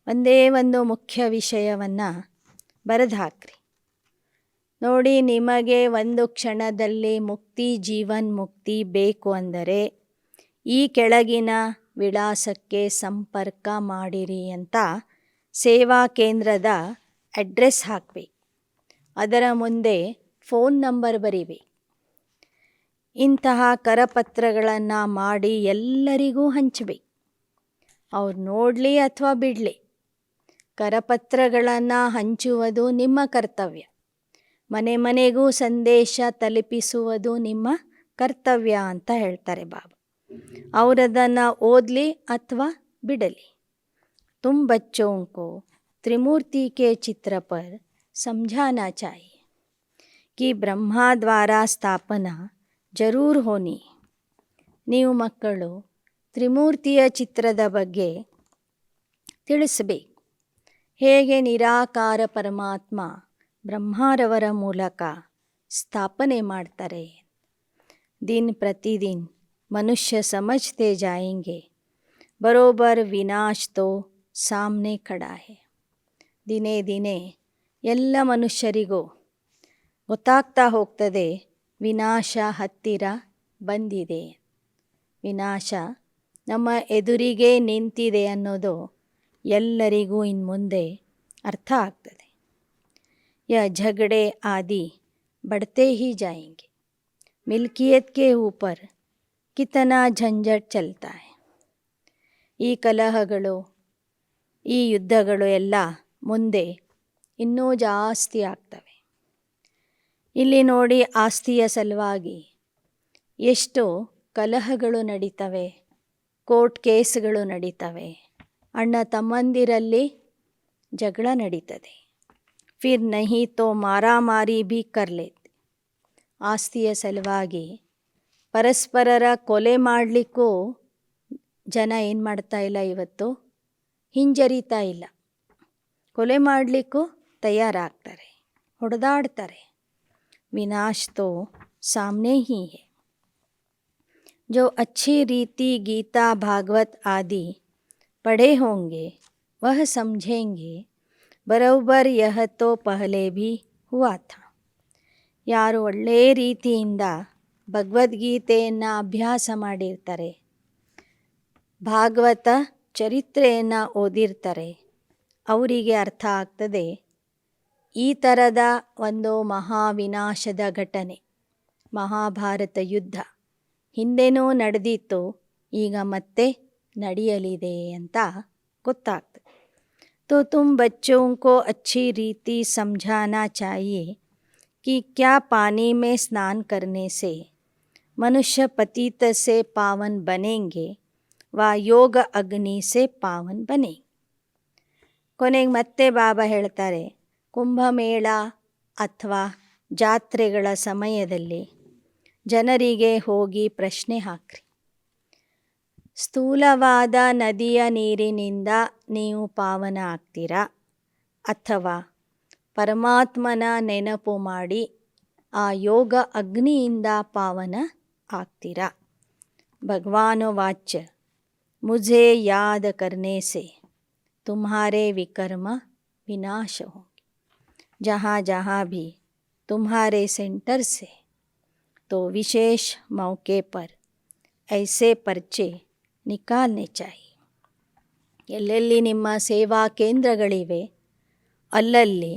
Speaker 1: ಒಂದೇ ಒಂದು ಮುಖ್ಯ ವಿಷಯವನ್ನು ಬರೆದು ಹಾಕ್ರಿ. ನೋಡಿ, ನಿಮಗೆ ಒಂದು ಕ್ಷಣದಲ್ಲಿ ಮುಕ್ತಿ ಜೀವನ್ ಮುಕ್ತಿ ಬೇಕು ಅಂದರೆ ಈ ಕೆಳಗಿನ ವಿಳಾಸಕ್ಕೆ ಸಂಪರ್ಕ ಮಾಡಿರಿ ಅಂತ ಸೇವಾ ಕೇಂದ್ರದ ಅಡ್ರೆಸ್ ಹಾಕಬೇಕು. ಅದರ ಮುಂದೆ ಫೋನ್ ನಂಬರ್ ಬರೀಬೇಕು. ಇಂತಹ ಕರಪತ್ರಗಳನ್ನು ಮಾಡಿ ಎಲ್ಲರಿಗೂ ಹಂಚಬೇಕು. ಅವ್ರು ನೋಡಲಿ ಅಥವಾ ಬಿಡಲಿ, ಕರಪತ್ರಗಳನ್ನು ಹಂಚುವುದು ನಿಮ್ಮ ಕರ್ತವ್ಯ. ಮನೆ ಮನೆಗೂ ಸಂದೇಶ ತಲುಪಿಸುವುದು ನಿಮ್ಮ ಕರ್ತವ್ಯ ಅಂತ ಹೇಳ್ತಾರೆ ಬಾಬಾ. ಅವರದನ್ನು ಓದಲಿ ಅಥವಾ ಬಿಡಲಿ. तुम बच्चों को त्रिमूर्ति के चित्र पर समझाना चाहिए कि ब्रह्मा द्वारा स्थापना जरूर होनी. ನೀವು ಮಕ್ಕಳು ತ್ರಿಮೂರ್ತಿಯ ಚಿತ್ರದ ಬಗ್ಗೆ ತಿಳಿಸಬೇಕು. ಹೇಗೆ ನಿರಾಕಾರ ಪರಮಾತ್ಮ ಬ್ರಹ್ಮರವರ ಮೂಲಕ ಸ್ಥಾಪನೆ ಮಾಡ್ತಾರೆ. दिन प्रतिदिन मनुष्य समझते जाएंगे बरोबर विनाश तो सामने खड़ा है. ದಿನೇ ದಿನೇ ಎಲ್ಲ ಮನುಷ್ಯರಿಗೂ ಗೊತ್ತಾಗ್ತಾ ಹೋಗ್ತದೆ ವಿನಾಶ ಹತ್ತಿರ ಬಂದಿದೆ, ವಿನಾಶ ನಮ್ಮ ಎದುರಿಗೆ ನಿಂತಿದೆ ಅನ್ನೋದು ಎಲ್ಲರಿಗೂ ಇನ್ನು ಮುಂದೆ ಅರ್ಥ ಆಗ್ತದೆ. ಯ झगड़े आदि बढ़ते ही जाएंगे. मिल्कियत के ऊपर कितना झंझट चलता है. ಈ ಕಲಹಗಳು, ಈ ಯುದ್ಧಗಳು ಎಲ್ಲ ಮುಂದೆ ಇನ್ನೂ ಜಾಸ್ತಿ ಆಗ್ತವೆ. ಇಲ್ಲಿ ನೋಡಿ, ಆಸ್ತಿಯ ಸಲುವಾಗಿ ಎಷ್ಟು ಕಲಹಗಳು ನಡೀತವೆ, ಕೋರ್ಟ್ ಕೇಸ್ಗಳು ನಡೀತವೆ, ಅಣ್ಣ ತಮ್ಮಂದಿರಲ್ಲಿ ಜಗಳ ನಡೀತದೆ. ಫಿರ್ ನಹಿ ತೋ ಮಾರಾಮಾರಿ ಭೀ ಕರ್ಲೇತೆ. ಆಸ್ತಿಯ ಸಲುವಾಗಿ ಪರಸ್ಪರರ ಕೊಲೆ ಮಾಡಲಿಕ್ಕೂ ಜನ ಏನು ಮಾಡ್ತಾ ಇಲ್ಲ, ಇವತ್ತು ಹಿಂಜರಿತಾ ಇಲ್ಲ. ಕೊಲೆ ಮಾಡಲಿಕ್ಕೂ ತಯಾರಾಗ್ತಾರೆ, ಹೊಡೆದಾಡ್ತಾರೆ. विनाश तो सामने ही है. जो अच्छी रीति गीता भागवत आदि पढ़े होंगे वह समझेंगे बरोबर यह तो पहले भी हुआ था. ಯಾರು ಒಳ್ಳೆ ರೀತಿಯಿಂದ ಭಗವದ್ಗೀತೆಯನ್ನು ಅಭ್ಯಾಸ ಮಾಡಿರ್ತಾರೆ, ಭಾಗವತ ಚರಿತ್ರೆಯನ್ನು ಓದಿರ್ತಾರೆ, ಅವರಿಗೆ ಅರ್ಥ ಆಗ್ತದೆ ಈ ಥರದ ಒಂದು ಮಹಾವಿನಾಶದ ಘಟನೆ, ಮಹಾಭಾರತ ಯುದ್ಧ ಹಿಂದೆನೂ ನಡೆದಿತ್ತು, ಈಗ ಮತ್ತೆ ನಡೆಯಲಿದೆ ಅಂತ ಗೊತ್ತಾಗ್ತದೆ. तो तुम बच्चों को अच्छी रीति समझाना चाहिए कि क्या पानी में स्नान करने से मनुष्य पतित से पावन बनेंगे व योग अग्नि से पावन बनेंगे. ಕೊನೆಗೆ ಮತ್ತೆ ಬಾಬಾ ಹೇಳ್ತಾರೆ, ಕುಂಭಮೇಳ ಅಥವಾ ಜಾತ್ರೆಗಳ ಸಮಯದಲ್ಲಿ ಜನರಿಗೆ ಹೋಗಿ ಪ್ರಶ್ನೆ ಹಾಕ್ರಿ. ಸ್ಥೂಲವಾದ ನದಿಯ ನೀರಿನಿಂದ ನೀವು ಪಾವನ ಆಗ್ತೀರಾ ಅಥವಾ ಪರಮಾತ್ಮನ ನೆನಪು ಮಾಡಿ ಆ ಯೋಗ ಅಗ್ನಿಯಿಂದ ಪಾವನ ಆಗ್ತೀರಾ. ಭಗವಾನ್ ವಾಚ್ ಮುझे याद करने से तुम्हारे विकर्म विनाश होंगे. जहाँ जहाँ भी तुम्हारे सेंटर से तो विशेष मौके पर ऐसे पर्चे निकालने चाहिए. ಎಲ್ಲೆಲ್ಲಿ ನಿಮ್ಮ ಸೇವಾ ಕೇಂದ್ರಗಳಿವೆ ಅಲ್ಲಲ್ಲಿ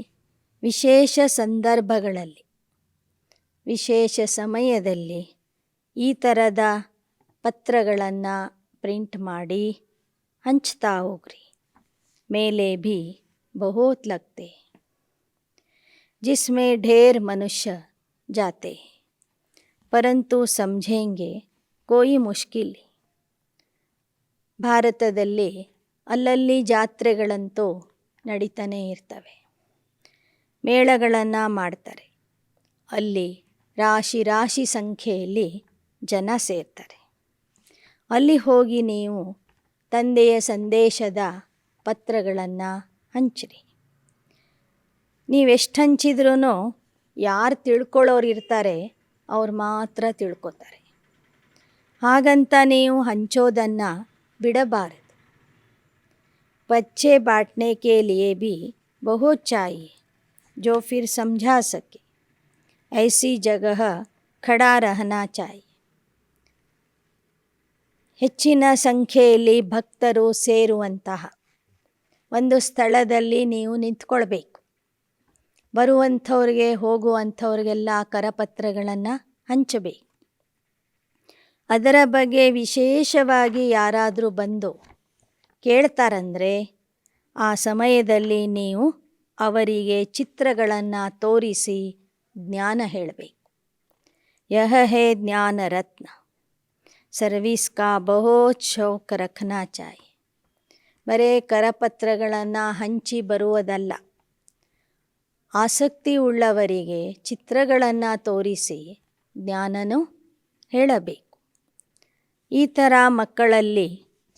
Speaker 1: ವಿಶೇಷ ಸಂದರ್ಭಗಳಲ್ಲಿ ವಿಶೇಷ ಸಮಯದಲ್ಲಿ ಈ ಥರದ ಪತ್ರಗಳನ್ನು ಪ್ರಿಂಟ್ ಮಾಡಿ ಹಂಚ್ತಾ ಹೋಗ್ರಿ. मेले भी बहुत लगते जिसमें ढेर मनुष्य जाते परंतु समझेंगे कोई मुश्किल. ಭಾರತದಲ್ಲಿ ಅಲ್ಲಲ್ಲಿ ಜಾತ್ರೆಗಳಂತೂ ನಡೀತಾನೇ ಇರ್ತವೆ, ಮೇಳಗಳನ್ನು ಮಾಡ್ತಾರೆ. ಅಲ್ಲಿ ರಾಶಿ ರಾಶಿ ಸಂಖ್ಯೆಯಲ್ಲಿ ಜನ ಸೇರ್ತಾರೆ. ಅಲ್ಲಿ ಹೋಗಿ ನೀವು ತಂದೆಯ ಸಂದೇಶದ ಪತ್ರಗಳನ್ನು ಹಂಚಿರಿ. ನೀವೆಷ್ಟು ಹಂಚಿದ್ರೂ ಯಾರು ತಿಳ್ಕೊಳ್ಳೋರು ಇರ್ತಾರೆ ಅವ್ರು ಮಾತ್ರ ತಿಳ್ಕೊತಾರೆ. ಹಾಗಂತ ನೀವು ಹಂಚೋದನ್ನು ಬಿಡಬಾರದು. बच्चे बांटने के लिए भी बहुत चाहिए जो फिर समझा सके. ऐसी जगह खड़ा रहना चाहिए. ಹೆಚ್ಚಿನ ಸಂಖ್ಯೆಯಲ್ಲಿ ಭಕ್ತರು ಸೇರುವಂತಹ ಒಂದು ಸ್ಥಳದಲ್ಲಿ ನೀವು ನಿಂತ್ಕೊಳ್ಬೇಕು. ಬರುವಂಥವ್ರಿಗೆ ಹೋಗುವಂಥವ್ರಿಗೆಲ್ಲ ಕರಪತ್ರಗಳನ್ನು ಹಂಚಬೇಕು. ಅದರ ಬಗ್ಗೆ ವಿಶೇಷವಾಗಿ ಯಾರಾದರೂ ಬಂದು ಕೇಳ್ತಾರಂದರೆ ಆ ಸಮಯದಲ್ಲಿ ನೀವು ಅವರಿಗೆ ಚಿತ್ರಗಳನ್ನು ತೋರಿಸಿ ಜ್ಞಾನ ಹೇಳಬೇಕು. ಯಹ ಹೇ ಜ್ಞಾನ ರತ್ನ ಸರ್ವಿಸ್ ಕಾ ಬಹುತ್ ಶೌಕ್ ರಖನಾ ಚಾಹಿಯೆ. ಬರೇ ಕರಪತ್ರಗಳನ್ನು ಹಂಚಿ ಬರುವುದಲ್ಲ, ಆಸಕ್ತಿ ಉಳ್ಳವರಿಗೆ ಚಿತ್ರಗಳನ್ನು ತೋರಿಸಿ ಜ್ಞಾನನೂ ಹೇಳಬೇಕು. ಈ ಥರ ಮಕ್ಕಳಲ್ಲಿ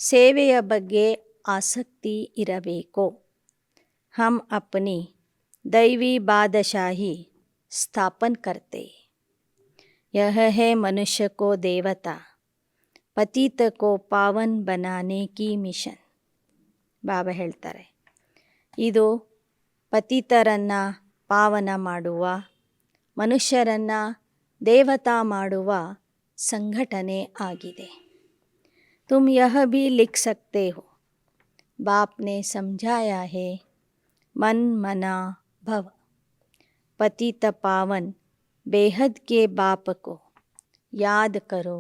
Speaker 1: ಸೇವೆಯ ಬಗ್ಗೆ ಆಸಕ್ತಿ ಇರಬೇಕು. ಹಮ್ ಅಪ್ನಿ ದೈವಿ ಬಾದಶಾಹಿ ಸ್ಥಾಪನ್ ಕರ್ತೆ. ಯಹ ಹೇ ಮನುಷ್ಯ ಕೋ ದೇವತಾ ಪತೀತ ಕೋ ಪಾವನ್ ಬನಾನೆ ಕಿ ಮಿಷನ್. ಬಾಬಾ ಹೇಳ್ತಾರೆ, ಇದು ಪತಿತರನ್ನು ಪಾವನ ಮಾಡುವ, ಮನುಷ್ಯರನ್ನು ದೇವತಾ ಮಾಡುವ ಸಂಘಟನೆ ಆಗಿದೆ. तुम यह भी लिख सकते हो, बाप ने समझाया है मन मना भव. पतित पावन बेहद के बाप को याद करो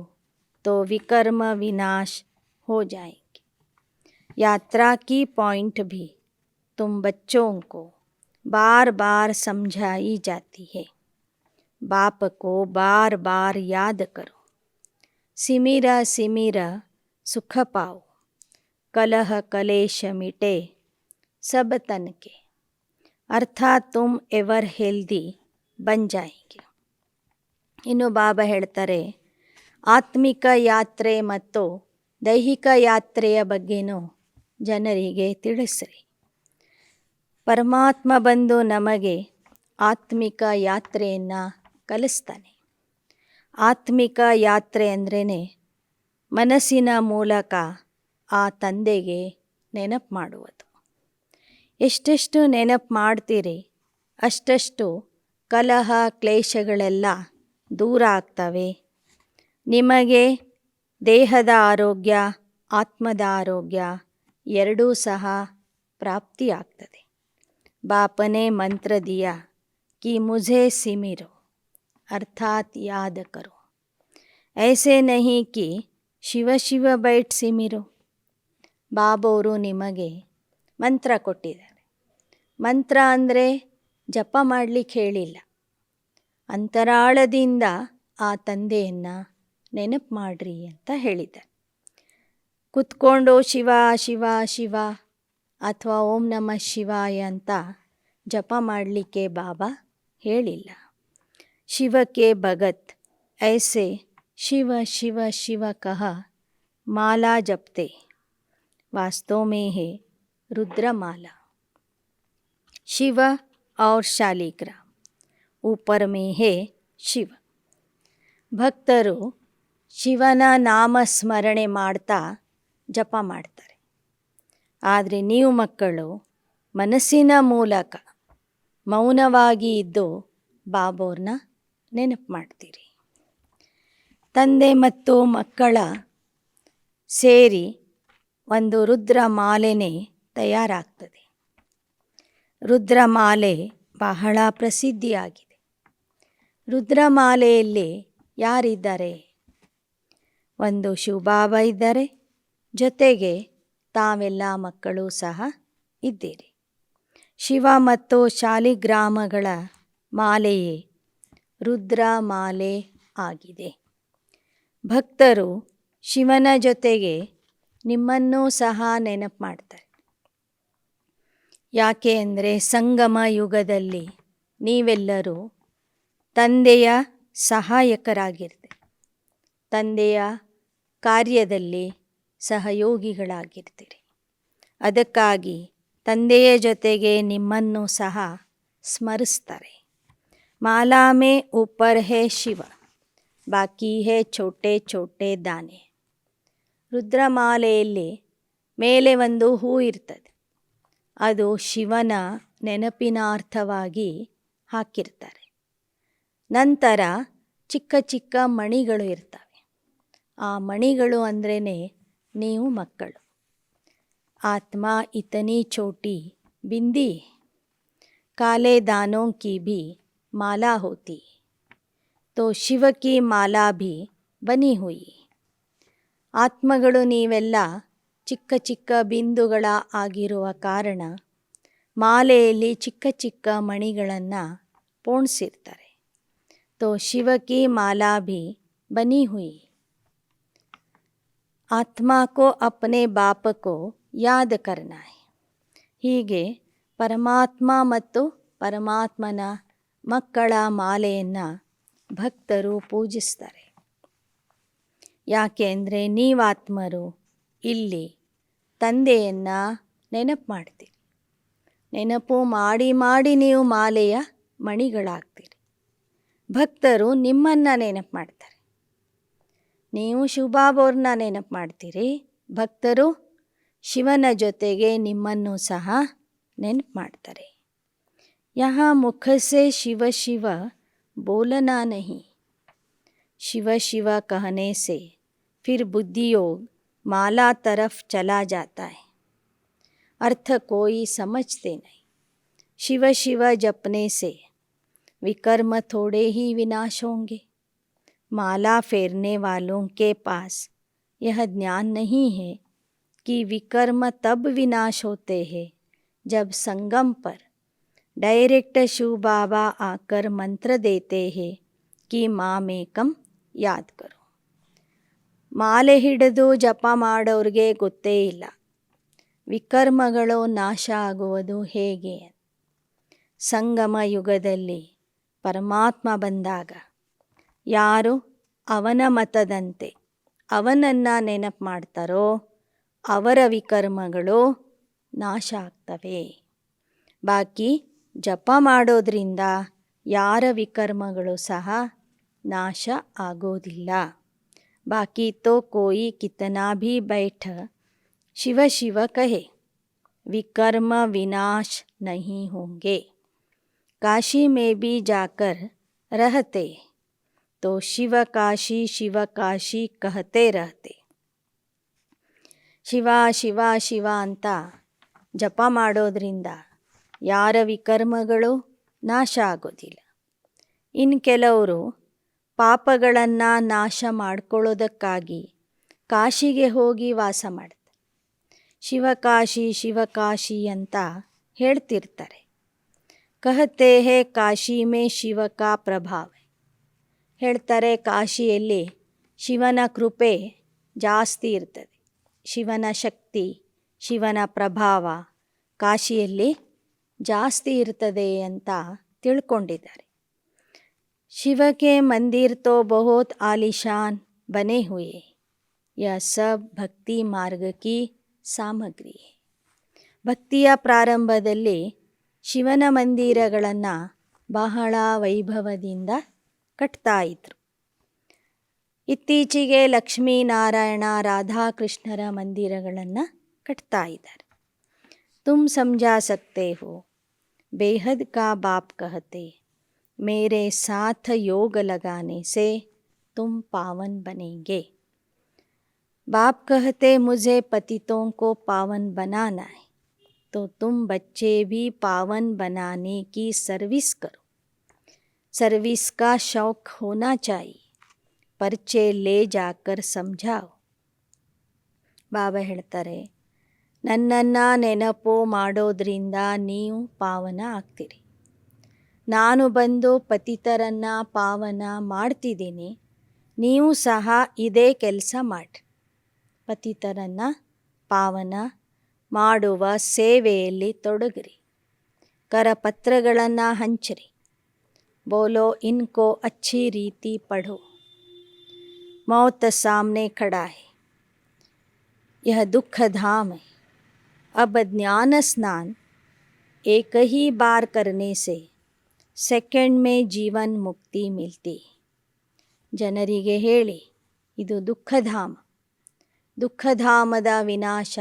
Speaker 1: तो विकर्म विनाश हो जाएंगे. यात्रा की पॉइंट भी तुम बच्चों को बार बार समझाई जाती है. बाप को बार बार याद करो. सिमिरा सिमिरा सुख पाओ. कलह कलेश मिटे सब तन के. अर्थात तुम एवर हेल्दी बन जाएंगे. ಇನ್ನು ಬಾಬಾ ಹೇಳ್ತಾರೆ, ಆತ್ಮಿಕ ಯಾತ್ರೆ ಮತ್ತು ದೈಹಿಕ ಯಾತ್ರೆಯ ಬಗ್ಗೆನೂ ಜನರಿಗೆ ತಿಳಿಸ್ರಿ. ಪರಮಾತ್ಮ ಬಂದು ನಮಗೆ ಆತ್ಮಿಕ ಯಾತ್ರೆಯನ್ನು ಕಲಿಸ್ತಾನೆ. ಆತ್ಮಿಕ ಯಾತ್ರೆ ಅಂದ್ರೇ ಮನಸ್ಸಿನ ಮೂಲಕ ಆ ತಂದೆಗೆ ನೆನಪು ಮಾಡುವುದು. ಎಷ್ಟೆಷ್ಟು ನೆನಪು ಮಾಡ್ತೀರಿ ಅಷ್ಟಷ್ಟು ಕಲಹ ಕ್ಲೇಶಗಳೆಲ್ಲ ದೂರ ಆಗ್ತವೆ. ನಿಮಗೆ ದೇಹದ ಆರೋಗ್ಯ, ಆತ್ಮದ ಆರೋಗ್ಯ ಎರಡೂ ಸಹ ಪ್ರಾಪ್ತಿಯಾಗ್ತದೆ. ಬಾಪನೇ ಮಂತ್ರ ದಿಯಾ ಕಿ ಮುझे ಸಿಮಿರೋ ಅರ್ಥಾತ್ ಯಾದ ಕರೋ. ಐಸೆ ನಹಿ ಕಿ ಶಿವ ಶಿವ ಬೈಟ್ ಸಿಮಿರೋ. ಬಾಬೋರು ನಿಮಗೆ ಮಂತ್ರ ಕೊಟ್ಟಿದ್ದಾರೆ. ಮಂತ್ರ ಅಂದರೆ ಜಪ ಮಾಡಲಿಕ್ಕೆ ಹೇಳಿಲ್ಲ. ಅಂತರಾಳದಿಂದ ಆ ತಂದೆಯನ್ನು ನೆನಪು ಮಾಡ್ರಿ ಅಂತ ಹೇಳಿದ್ದಾರೆ. ಕುತ್ಕೊಂಡು ಶಿವ ಶಿವ ಶಿವ ಅಥವಾ ಓಂ ನಮಃ ಶಿವಾಯ ಅಂತ ಜಪ ಮಾಡಲಿಕ್ಕೆ ಬಾಬಾ ಹೇಳಿಲ್ಲ. ಶಿವಕ್ಕೆ ಭಗತ್ ಐಸೆ ಶಿವ ಶಿವ ಶಿವ ಕಹ ಮಾಲಾ ಜಪತೆ ವಾಸ್ತವ ಮೇ ಹೇ ರುದ್ರಮಾಲಾ. ಶಿವ और शालिग्राम, ऊपर में है ಶಿವ. ಭಕ್ತರು ಶಿವನ ನಾಮ ಸ್ಮರಣೆ ಮಾಡ್ತಾ ಜಪ ಮಾಡ್ತಾರೆ. ಆದರೆ ನೀವು ಮಕ್ಕಳು ಮನಸ್ಸಿನ ಮೂಲಕ ಮೌನವಾಗಿ ಇದ್ದು ಬಾಬೋರ್ನ ನೆನಪು ಮಾಡ್ತೀರಿ. ತಂದೆ ಮತ್ತು ಮಕ್ಕಳ ಸೇರಿ ಒಂದು ರುದ್ರಮಾಲೆನೇ ತಯಾರಾಗ್ತದೆ. ರುದ್ರಮಾಲೆ ಬಹಳ ಪ್ರಸಿದ್ಧಿಯಾಗಿದೆ. ರುದ್ರಮಾಲೆಯಲ್ಲಿ ಯಾರಿದ್ದಾರೆ? ಒಂದು ಶಿವಬಾಬಾ ಇದ್ದಾರೆ, ಜೊತೆಗೆ ತಾವೆಲ್ಲ ಮಕ್ಕಳು ಸಹ ಇದ್ದೀರಿ. ಶಿವ ಮತ್ತು ಶಾಲಿಗ್ರಾಮಗಳ ಮಾಲೆಯೇ ರುದ್ರಮಾಲೆ ಆಗಿದೆ. ಭಕ್ತರು ಶಿವನ ಜೊತೆಗೆ ನಿಮ್ಮನ್ನೂ ಸಹ ನೆನಪು ಮಾಡ್ತಾರೆ. ಯಾಕೆ ಅಂದರೆ ಸಂಗಮ ಯುಗದಲ್ಲಿ ನೀವೆಲ್ಲರೂ ತಂದೆಯ ಸಹಾಯಕರಾಗಿರ್ತೀರಿ. ತಂದೆಯ ಕಾರ್ಯದಲ್ಲಿ ಸಹಯೋಗಿಗಳಾಗಿರ್ತೀರಿ. ಅದಕ್ಕಾಗಿ ತಂದೆಯ ಜೊತೆಗೆ ನಿಮ್ಮನ್ನು ಸಹ ಸ್ಮರಿಸ್ತಾರೆ. ಮಾಲಾ ಮೇ ಊಪರ್ ಹೇ ಶಿವ, ಬಾಕಿ ಹೇ ಛೋಟೆ ಛೋಟೆ ದಾನೆ. ರುದ್ರಮಾಲೆಯಲ್ಲಿ ಮೇಲೆ ಒಂದು ಹೂ ಇರ್ತದೆ. ಅದು ಶಿವನ ನೆನಪಿನಾರ್ಥವಾಗಿ ಹಾಕಿರ್ತಾರೆ. ನಂತರ ಚಿಕ್ಕ ಚಿಕ್ಕ ಮಣಿಗಳು ಇರ್ತವೆ. ಆ ಮಣಿಗಳು ಅಂದ್ರೇ ನೀವು ಮಕ್ಕಳು. ಆತ್ಮ ಇತನಿ ಚೋಟಿ ಬಿಂದಿ, ಕಾಲೆ ದಾನೋं की भी माला होती, तो ಶಿವ की माला भी बनी हुई. ಆತ್ಮಗಳು ನೀವೆಲ್ಲ ಚಿಕ್ಕ ಚಿಕ್ಕ ಬಿಂದುಗಳ ಆಗಿರುವ ಕಾರಣ ಮಾಲೆಯಲ್ಲಿ ಚಿಕ್ಕ ಚಿಕ್ಕ ಮಣಿಗಳನ್ನು ಪೋಣಿಸಿರ್ತಾರೆ. ತೋ ಶಿವ ಕಿ ಮಾಲಾ ಭಿ ಬನಿ ಹುಯಿ. ಆತ್ಮ ಕೋ ಅಪ್ನೆ ಬಾಪ ಕೋ ಯಾದ್ ಕರ್ನಾ ಹೈ. ಹೀಗೆ ಪರಮಾತ್ಮ ಮತ್ತು ಪರಮಾತ್ಮನ ಮಕ್ಕಳ ಮಾಲೆಯನ್ನು ಭಕ್ತರು ಪೂಜಿಸ್ತಾರೆ. ಯಾಕೆ ಅಂದರೆ ನೀವಾತ್ಮರು ಇಲ್ಲಿ ತಂದೆಯನ್ನು ನೆನಪು ಮಾಡ್ತೀರಿ. ನೆನಪು ಮಾಡಿ ಮಾಡಿ ನೀವು ಮಾಲೆಯ ಮಣಿಗಳಾಗ್ತೀರಿ. ಭಕ್ತರು ನಿಮ್ಮನ್ನು ನೆನಪು ಮಾಡ್ತಾರೆ. ನೀವು ಶಿವಬಾಬೋರ್ನ ನೆನಪು ಮಾಡ್ತೀರಿ. ಭಕ್ತರು ಶಿವನ ಜೊತೆಗೆ ನಿಮ್ಮನ್ನು ಸಹ ನೆನಪು ಮಾಡ್ತಾರೆ. ಯಹಾ ಮುಖ ಸೆ ಶಿವ ಶಿವ ಬೋಲನಾ ನಹಿ, ಶಿವ ಶಿವ कहने से फिर बुद्धि योग माला तरफ चला जाता है. अर्थ कोई समझते नहीं. शिव शिव जपने से विकर्म थोड़े ही विनाश होंगे. माला फेरने वालों के पास यह ज्ञान नहीं है कि विकर्म तब विनाश होते हैं जब संगम पर डायरेक्ट शिव बाबा आकर मंत्र देते हैं कि माम एकम याद करो. ಮಾಲೆ ಹಿಡಿದು ಜಪ ಮಾಡೋರಿಗೆ ಗೊತ್ತೇ ಇಲ್ಲ ವಿಕರ್ಮಗಳು ನಾಶ ಆಗುವುದು ಹೇಗೆ. ಸಂಗಮ ಯುಗದಲ್ಲಿ ಪರಮಾತ್ಮ ಬಂದಾಗ ಯಾರು ಅವನ ಮತದಂತೆ ಅವನನ್ನು ನೆನಪು ಮಾಡ್ತಾರೋ ಅವರ ವಿಕರ್ಮಗಳು ನಾಶ ಆಗ್ತವೆ. ಬಾಕಿ ಜಪ ಮಾಡೋದ್ರಿಂದ ಯಾರ ವಿಕರ್ಮಗಳು ಸಹ ನಾಶ ಆಗೋದಿಲ್ಲ. बाकी तो कोई कितना भी बैठ शिव शिव कहे, विकर्म विनाश नहीं होंगे. काशी में भी जाकर रहते तो शिव काशी कहते रहते. ಶಿವ ಶಿವ ಶಿವ ಅಂತ ಜಪ ಮಾಡೋದ್ರಿಂದ ಯಾರ ವಿಕರ್ಮಗಳು ನಾಶ ಆಗೋದಿಲ್ಲ. ಇನ್ನು ಕೆಲವರು ಪಾಪಗಳನ್ನು ನಾಶ ಮಾಡ್ಕೊಳ್ಳೋದಕ್ಕಾಗಿ ಕಾಶಿಗೆ ಹೋಗಿ ವಾಸ ಮಾಡ್ತಾರೆ. ಶಿವಕಾಶಿ ಅಂತ ಹೇಳ್ತಿರ್ತಾರೆ. ಕಹತೆ ಹೇ ಕಾಶಿ ಮೇ ಶಿವ ಕಾ ಪ್ರಭಾವ. ಹೇಳ್ತಾರೆ ಕಾಶಿಯಲ್ಲಿ ಶಿವನ ಕೃಪೆ ಜಾಸ್ತಿ ಇರ್ತದೆ. ಶಿವನ ಶಕ್ತಿ, ಶಿವನ ಪ್ರಭಾವ ಕಾಶಿಯಲ್ಲಿ ಜಾಸ್ತಿ ಇರ್ತದೆ ಅಂತ ತಿಳ್ಕೊಂಡಿದ್ದಾರೆ. शिव के मंदिर तो बहुत आलीशान बने हुए. यह सब भक्ति मार्ग की सामग्री है. ಭಕ್ತಿಯ ಪ್ರಾರಂಭದಲ್ಲಿ ಶಿವನ ಮಂದಿರಗಳನ್ನು ಬಹಳ ವೈಭವದಿಂದ ಕಟ್ತಾ ಇದ್ರು. ಇತ್ತೀಚೆಗೆ ಲಕ್ಷ್ಮೀನಾರಾಯಣ ರಾಧಾಕೃಷ್ಣರ ಮಂದಿರಗಳನ್ನು ಕಟ್ತಾ ಇದ್ದಾರೆ. ತುಮ್ ಸಮझा सकते हो बेहद का बाप कहते मेरे साथ योग लगाने से तुम पावन बनेंगे. बाप कहते मुझे पतितों को पावन बनाना है, तो तुम बच्चे भी पावन बनाने की सर्विस करो. सर्विस का शौक होना चाहिए. पर्चे ले जाकर समझाओ. ಬಾಬಾ ಹೇಳ್ತಾರೆ, ನನ್ನನ್ನು ನೆನಪು ಮಾಡೋದ್ರಿಂದ ನೀವು ಪಾವನ ಆಗ್ತೀರಿ. ನಾನು ಬಂದು ಪತಿತರನ್ನು ಪಾವನ ಮಾಡ್ತಿದ್ದೀನಿ, ನೀವು ಸಹ ಇದೇ ಕೆಲಸ ಮಾಡಿರಿ. ಪತಿತರನ್ನು ಪಾವನ ಮಾಡುವ ಸೇವೆಯಲ್ಲಿ ತೊಡಗಿರಿ. ಕರಪತ್ರಗಳನ್ನು ಹಂಚಿರಿ. ಬೋಲೋ ಇನ್ಕೋ ಅಚ್ಚಿ ರೀತಿ ಪಢೋ. मौत सामने खड़ा है, यह दुख धाम है. अब ज्ञान स्नान एक ही बार करने से ಸೆಕೆಂಡ್ ಮೇ ಜೀವನ್ ಮುಕ್ತಿ ಮಿಲ್ತಿ. ಜನರಿಗೆ ಹೇಳಿ, ಇದು ದುಃಖಧಾಮ. ದುಃಖಧಾಮದ ವಿನಾಶ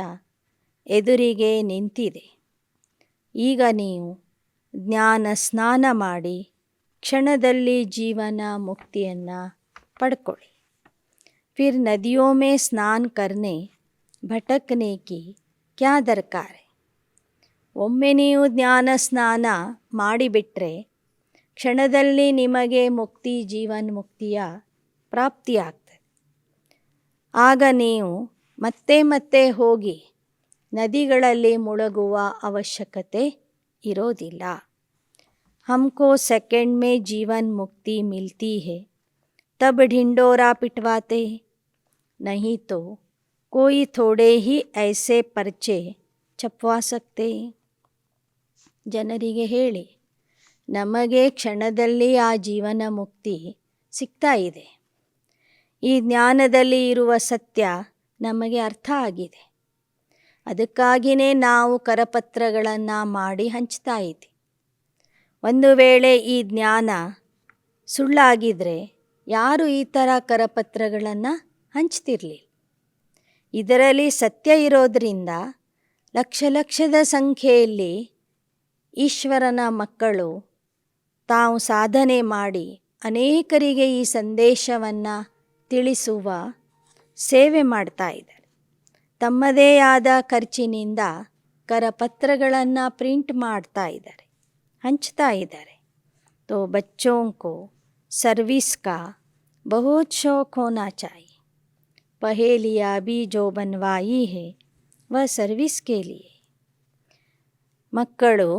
Speaker 1: ಎದುರಿಗೆ ನಿಂತಿದೆ. ಈಗ ನೀವು ಜ್ಞಾನ ಸ್ನಾನ ಮಾಡಿ ಕ್ಷಣದಲ್ಲಿ ಜೀವನ ಮುಕ್ತಿಯನ್ನು ಪಡ್ಕೊಳ್ಳಿ. फिर नदियों में स्नान करने भटकने की क्या दरकार है. ಒಮ್ಮೆ ನೀವು ಜ್ಞಾನ ಸ್ನಾನ ಮಾಡಿಬಿಟ್ರೆ ಕ್ಷಣದಲ್ಲಿ ನಿಮಗೆ ಮುಕ್ತಿ, ಜೀವನ್ ಮುಕ್ತಿಯ ಪ್ರಾಪ್ತಿಯಾಗ್ತದೆ. ಆಗ ನೀವು ಮತ್ತೆ ಮತ್ತೆ ಹೋಗಿ ನದಿಗಳಲ್ಲಿ ಮುಳುಗುವ ಅವಶ್ಯಕತೆ ಇರೋದಿಲ್ಲ. हमको सेकंड में जीवन मुक्ति मिलती है, तब ढिंडोरा पिटवाते हैं. नहीं तो कोई थोड़े ही ऐसे पर्चे छपवा सकते. ಜನರಿಗೆ ಹೇಳಿ, ನಮಗೆ ಕ್ಷಣದಲ್ಲಿ ಆ ಜೀವನ ಮುಕ್ತಿ ಸಿಗ್ತಾ ಇದೆ. ಈ ಜ್ಞಾನದಲ್ಲಿ ಇರುವ ಸತ್ಯ ನಮಗೆ ಅರ್ಥ ಆಗಿದೆ. ಅದಕ್ಕಾಗಿಯೇ ನಾವು ಕರಪತ್ರಗಳನ್ನು ಮಾಡಿ ಹಂಚ್ತಾ ಇದ್ದೀವಿ. ಒಂದು ವೇಳೆ ಈ ಜ್ಞಾನ ಸುಳ್ಳಾಗಿದ್ದರೆ ಯಾರು ಈ ಥರ ಕರಪತ್ರಗಳನ್ನು ಹಂಚ್ತಿರಲಿಲ್ಲ. ಇದರಲ್ಲಿ ಸತ್ಯ ಇರೋದರಿಂದ ಲಕ್ಷದ ಸಂಖ್ಯೆಯಲ್ಲಿ ಈಶ್ವರನ ಮಕ್ಕಳು ತಾವು ಸಾಧನೆ ಮಾಡಿ ಅನೇಕರಿಗೆ ಈ ಸಂದೇಶವನ್ನು ತಿಳಿಸುವ ಸೇವೆ ಮಾಡ್ತಾ ಇದ್ದಾರೆ. ತಮ್ಮದೇ ಆದ ಖರ್ಚಿನಿಂದ ಕರಪತ್ರಗಳನ್ನು ಪ್ರಿಂಟ್ ಮಾಡ್ತಾ ಇದ್ದಾರೆ, ಹಂಚ್ತಾ ಇದ್ದಾರೆ. तो बच्चों को सर्विस का बहुत शौक होना चाहिए. पहेलियाँ भी जो बनवाई है वह सर्विस के लिए. ಮಕ್ಕಳು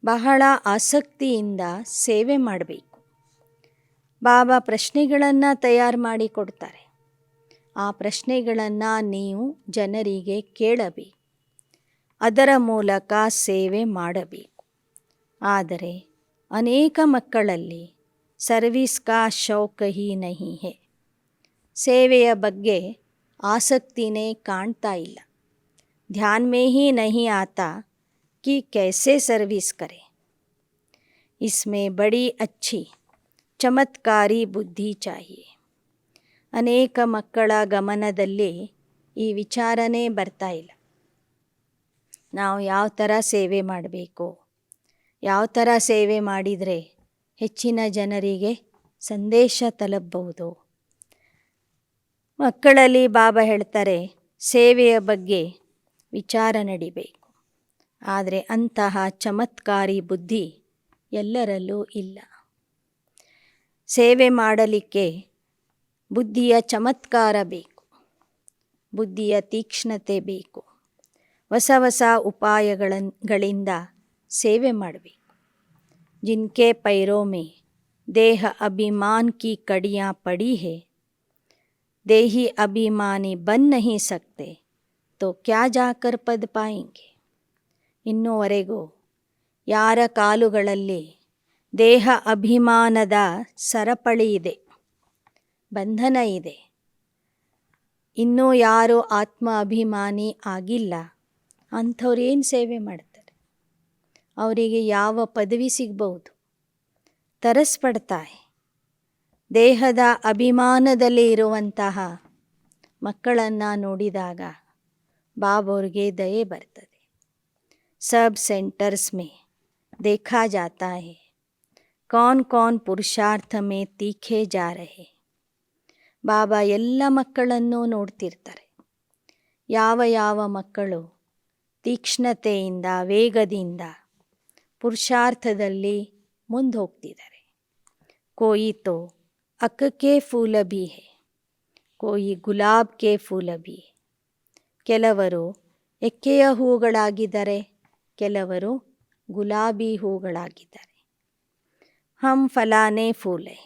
Speaker 1: ಬಹಳ ಆಸಕ್ತಿಯಿಂದ ಸೇವೆ ಮಾಡಬೇಕು. ಬಾಬಾ ಪ್ರಶ್ನೆಗಳನ್ನು ತಯಾರು ಮಾಡಿ ಕೊಡ್ತಾರೆ. ಆ ಪ್ರಶ್ನೆಗಳನ್ನು ನೀವು ಜನರಿಗೆ ಕೇಳಬೇಕು. ಅದರ ಮೂಲಕ ಸೇವೆ ಮಾಡಬೇಕು. ಆದರೆ ಅನೇಕ ಮಕ್ಕಳಲ್ಲಿ ಸರ್ವಿಸ್ ಕಾ ಶೌಕ್ ಹಿ ನಹಿ ಹೈ. ಸೇವೆಯ ಬಗ್ಗೆ ಆಸಕ್ತಿನೇ ಕಾಣ್ತಾ ಇಲ್ಲ. ಧ್ಯಾನ್ ಮೇ ಹಿ ನಹಿ ಆತಾ कि कैसे सर्विस करें. इसमें बड़ी अच्छी ಚಮತ್ಕಾರಿ ಬುದ್ಧಿ चाहिए. ಅನೇಕ ಮಕ್ಕಳ ಗಮನದಲ್ಲಿ ಈ ವಿಚಾರನೇ ಬರ್ತಾ ಇಲ್ಲ. ನಾವು ಯಾವ ಥರ ಸೇವೆ ಮಾಡಬೇಕು, ಯಾವ ಥರ ಸೇವೆ ಮಾಡಿದರೆ ಹೆಚ್ಚಿನ ಜನರಿಗೆ ಸಂದೇಶ ತಲುಪಬಹುದು. ಮಕ್ಕಳಲ್ಲಿ ಬಾಬಾ ಹೇಳ್ತಾರೆ, ಸೇವೆಯ ಬಗ್ಗೆ ವಿಚಾರ ನಡಿಬೇಕು. ಆದರೆ ಅಂತಹ ಚಮತ್ಕಾರಿ ಬುದ್ಧಿ ಎಲ್ಲರಲ್ಲೂ ಇಲ್ಲ. ಸೇವೆ ಮಾಡಲಿಕ್ಕೆ ಬುದ್ಧಿಯ ಚಮತ್ಕಾರ ಬೇಕು, ಬುದ್ಧಿಯ ತೀಕ್ಷ್ಣತೆ ಬೇಕು. ಹೊಸ ಹೊಸ ಉಪಾಯಗಳಿಂದ ಸೇವೆ ಮಾಡಬೇಕು. जिनके पैरों में देह अभिमान की कड़ियाँ पड़ी है, देही अभिमानी बन नहीं सकते, तो क्या जाकर पद पाएंगे. ಇನ್ನೂವರೆಗೂ ಯಾರ ಕಾಲುಗಳಲ್ಲಿ ದೇಹ ಅಭಿಮಾನದ ಸರಪಳಿ ಇದೆ, ಬಂಧನ ಇದೆ, ಇನ್ನೂ ಯಾರು ಆತ್ಮ ಅಭಿಮಾನಿ ಆಗಿಲ್ಲ, ಅಂಥವ್ರು ಏನು ಸೇವೆ ಮಾಡ್ತಾರೆ. ಅವರಿಗೆ ಯಾವ ಪದವಿ ಸಿಗ್ಬಹುದು. ತರಸ್ಪಡ್ತಾ है. ದೇಹದ ಅಭಿಮಾನದಲ್ಲಿ ಇರುವಂತಹ ಮಕ್ಕಳನ್ನು ನೋಡಿದಾಗ ಬಾಬವ್ರಿಗೆ ದಯೆ ಬರ್ತದೆ. सब सेंटर्स में देखा जाता है कौन कौन पुरुषार्थ में तीखे जा रहे. ಬಾಬಾ ಎಲ್ಲ ಮಕ್ಕಳನ್ನು ನೋಡ್ತಿರ್ತಾರೆ. ಯಾವ ಯಾವ ಮಕ್ಕಳು ತೀಕ್ಷ್ಣತೆಯಿಂದ ವೇಗದಿಂದ ಪುರುಷಾರ್ಥದಲ್ಲಿ ಮುಂದೆ ಹೋಗ್ತಿದ್ದಾರೆ. ಕೋಯಿ ತೋ ಅಕ್ಕ ಕೆ ಫೂಲ ಭಿ ಹೈ, ಕೋಯಿ ಗುಲಾಬ್ ಕೆ ಫೂಲ ಭಿ ಹೈ. ಕೆಲವರು ಎಕ್ಕೆಯ ಹೂಗಳಾಗಿದ್ದಾರೆ, ಕೆಲವರು ಗುಲಾಬಿ ಹೂಗಳಾಗಿದ್ದಾರೆ. ಹಮ್ ಫಲಾನೆ ಫೂಲ್ ಹೈ,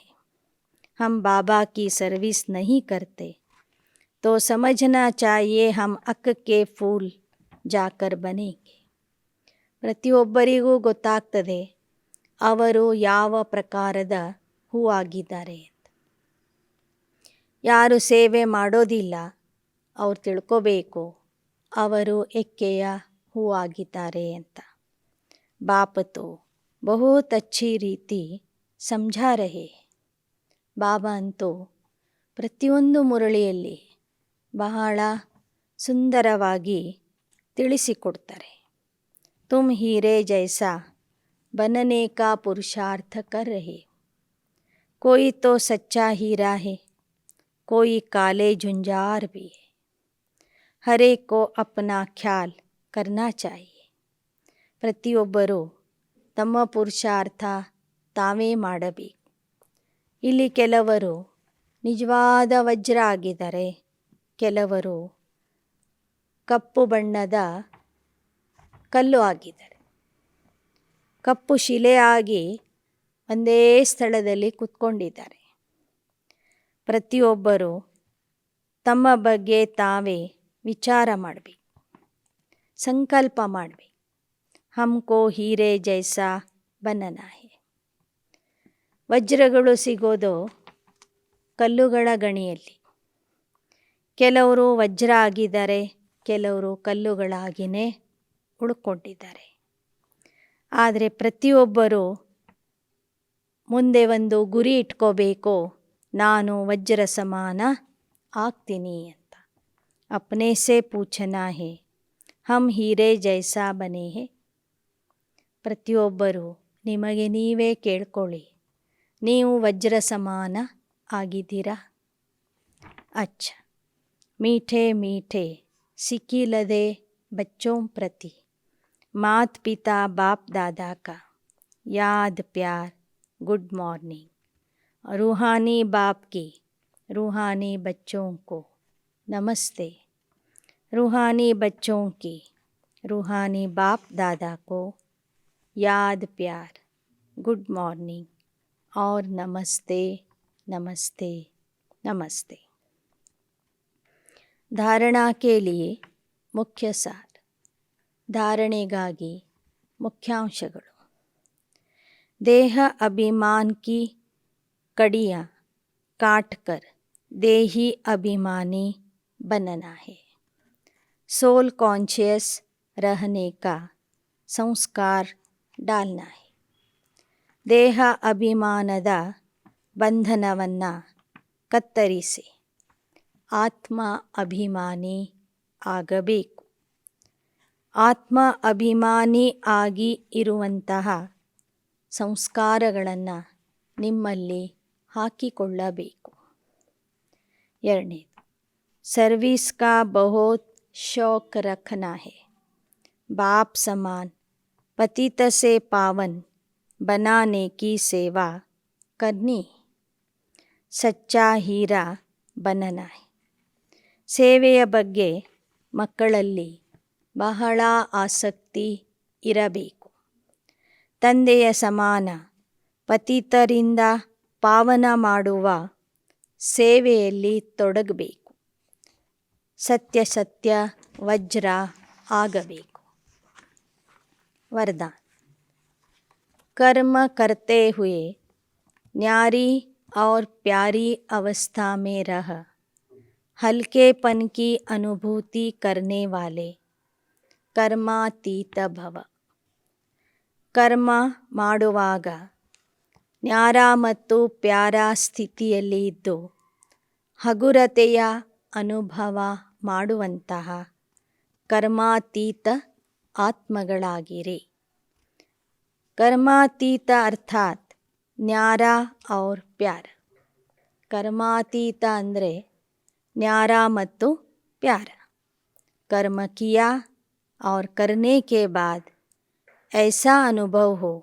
Speaker 1: हम बाबा की सर्विस नहीं करते तो समझना चाहिए हम अक्क के फूल जाकर बनेंगे. ಪ್ರತಿಯೊಬ್ಬರಿಗೂ ಗೊತ್ತಾಗ್ತದೆ ಅವರು ಯಾವ ಪ್ರಕಾರದ ಹೂವಾಗಿದ್ದಾರೆ ಅಂತ. ಯಾರು ಸೇವೆ ಮಾಡೋದಿಲ್ಲ ಅವ್ರು ತಿಳ್ಕೋಬೇಕು ಅವರು ಎಕ್ಕೆಯ ಹೂವಾಗಿದ್ದಾರೆ ಅಂತ. ಬಾಪ್ ತೋ ಬಹುತ್ ಅಚ್ಚಿ ರೀತಿ ಸಮझा रहे. ಬಾಬಾ ಅಂತೂ ಪ್ರತಿಯೊಂದು ಮುರಳಿಯಲ್ಲಿ ಬಹಳ ಸುಂದರವಾಗಿ ತಿಳಿಸಿಕೊಡ್ತಾರೆ. ತುಮ್ ಹೀರೆ ಜೈಸಾ बनने का पुरुषार्थ कर रहे हो. कोई तो सच्चा हीरा है, कोई काले झुंझार भी है. हर एक को अपना ख्याल करना चाहिए. ಪ್ರತಿಯೊಬ್ಬರೂ ತಮ್ಮ ಪುರುಷಾರ್ಥ ತಾವೇ ಮಾಡಬೇಕು. ಇಲ್ಲಿ ಕೆಲವರು ನಿಜವಾದ ವಜ್ರ ಆಗಿದ್ದಾರೆ, ಕೆಲವರು ಕಪ್ಪು ಬಣ್ಣದ ಕಲ್ಲು ಆಗಿದ್ದಾರೆ. ಕಪ್ಪು ಶಿಲೆಯಾಗಿ ಒಂದೇ ಸ್ಥಳದಲ್ಲಿ ಕೂತ್ಕೊಂಡಿದ್ದಾರೆ. ಪ್ರತಿಯೊಬ್ಬರು ತಮ್ಮ ಬಗ್ಗೆ ತಾವೇ ವಿಚಾರ ಮಾಡಬೇಕು, ಸಂಕಲ್ಪ ಮಾಡಬೇಕು. ಹಮ್ಕೋ ಹೀರೆ ಜೈಸಾ ಬನನಾ ಹೈ. ವಜ್ರಗಳು ಸಿಗೋದು ಕಲ್ಲುಗಳ ಗಣಿಯಲ್ಲಿ. ಕೆಲವರು ವಜ್ರ ಆಗಿದ್ದಾರೆ, ಕೆಲವರು ಕಲ್ಲುಗಳಾಗಿಯೇ ಉಳ್ಕೊಂಡಿದ್ದಾರೆ. ಆದರೆ ಪ್ರತಿಯೊಬ್ಬರೂ ಮುಂದೆ ಒಂದು ಗುರಿ ಇಟ್ಕೋಬೇಕು, ನಾನು ವಜ್ರ ಸಮಾನ ಆಗ್ತೀನಿ ಅಂತ. ಅಪ್ನೆ ಸೆ ಪೂಛನಾ ಹೇ ಹಮ್ ಹೀರೆ ಜೈಸಾ ಬನೆ ಹೇ. ಪ್ರತಿಯೊಬ್ಬರು ನಿಮಗೆ ನೀವೇ ಕೇಳ್ಕೊಳ್ಳಿ, ನೀವು ವಜ್ರ ಸಮಾನ ಆಗಿದ್ದೀರಾ? ಅಚ್ಚ ಮೀಠೆ ಮೀಠೆ ಸಿಕ್ಕಿಲದೆ ಬಚ್ಚೋಂ ಪ್ರತಿ ಮಾತ್ ಪಿತಾ ಬಾಪ್ ದಾದಾ ಕಾ ಯಾದ್ ಪ್ಯಾರ್ ಗುಡ್ ಮಾರ್ನಿಂಗ್. रूहानी बाप की रूहानी बच्चों को नमस्ते. रूहानी बच्चों की रूहानी बाप दादा को याद प्यार गुड मॉर्निंग और नमस्ते नमस्ते नमस्ते. धारणा के लिए मुख्य सार. धारणೆಗಾಗಿ ಮುಖ್ಯಾಂಶಗಳು. देह अभिमान की कड़ियाँ काट कर देही अभिमानी बनना है. सोल कॉन्शियस रहने का संस्कार डालना है. ದೇಹ ಅಭಿಮಾನದ ಬಂಧನವನ್ನು ಕತ್ತರಿಸಿ ಆತ್ಮ ಅಭಿಮಾನಿ ಆಗಬೇಕು. ಆತ್ಮ ಅಭಿಮಾನಿ ಆಗಿ ಇರುವಂತಹ ಸಂಸ್ಕಾರಗಳನ್ನು ನಿಮ್ಮಲ್ಲಿ ಹಾಕಿಕೊಳ್ಳಬೇಕು. ಎರಡನೇದು, ಸರ್ವಿಸ್ ಕಾ ಬಹುತ್ ಶೌಕ್ ರಖನಾ ಹೈ. ಬಾಪ್ ಸಮಾನ್ ಪತಿತ ಸೆ ಪಾವನ್ बनाने की सेवा करनी. ಸಚ್ಚಾ ಹೀರಾ ಬನನಾ ಹೈ. ಸೇವೆಯ ಬಗ್ಗೆ ಮಕ್ಕಳಲ್ಲಿ ಬಹಳ ಆಸಕ್ತಿ ಇರಬೇಕು. ತಂದೆಯ ಸಮಾನ ಪತಿತರಿಂದ ಪಾವನ ಮಾಡುವ ಸೇವೆಯಲ್ಲಿ ತೊಡಗಬೇಕು. ಸತ್ಯ ವಜ್ರ ಆಗಬೇಕು. वरदान. कर्म करते हुए न्यारी और प्यारी अवस्था में रह हल्केपन की अनुभूति करने वाले कर्मातीत भव. ಕರ್ಮ ಮಾಡುವಾಗ ನ್ಯಾರ ಮತ್ತು ಪ್ಯಾರ ಸ್ಥಿತಿಯಲ್ಲಿ ಇದ್ದು ಹಗುರತೆಯ ಅನುಭವ ಮಾಡುವಂತಹ ಕರ್ಮಾತೀತ ಆತ್ಮಗಳಾಗಿರಿ. कर्मातीत अर्थात न्यारा और प्यार. कर्मातीत ಅಂದರೆ न्याರ ಮತ್ತು प्यार. कर्म किया और करने के बाद ऐसा अनुभव हो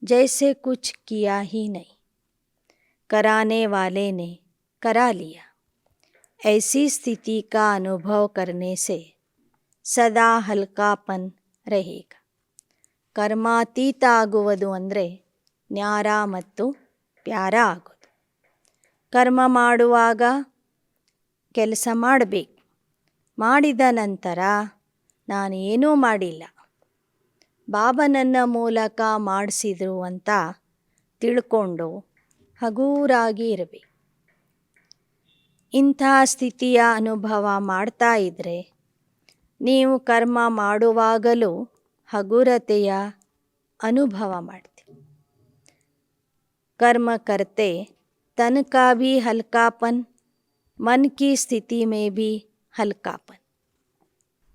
Speaker 1: जैसे कुछ किया ही नहीं. कराने वाले ने करा लिया. ऐसी स्थिति का अनुभव करने से सदा हल्कापन रहेगा. ಕರ್ಮಾತೀತ ಆಗುವುದು ಅಂದರೆ ನ್ಯಾರ ಮತ್ತು ಪ್ಯಾರ ಆಗೋದು. ಕರ್ಮ ಮಾಡುವಾಗ ಕೆಲಸ ಮಾಡಬೇಕು. ಮಾಡಿದ ನಂತರ ನಾನು ಏನೂ ಮಾಡಿಲ್ಲ, ಬಾಬಾ ನನ್ನ ಮೂಲಕ ಮಾಡಿಸಿದ್ರು ಅಂತ ತಿಳ್ಕೊಂಡು ಹಗೂರಾಗಿ ಇರಬೇಕು. ಇಂಥ ಸ್ಥಿತಿಯ ಅನುಭವ ಮಾಡ್ತಾ ಇದ್ದರೆ ನೀವು ಕರ್ಮ ಮಾಡುವಾಗಲೂ ಹಗುರತೆಯ अनुभव ಮಾಡ್ತೀವಿ. कर्म करते तन का भी हल्कापन, मन की स्थिति में भी हल्कापन.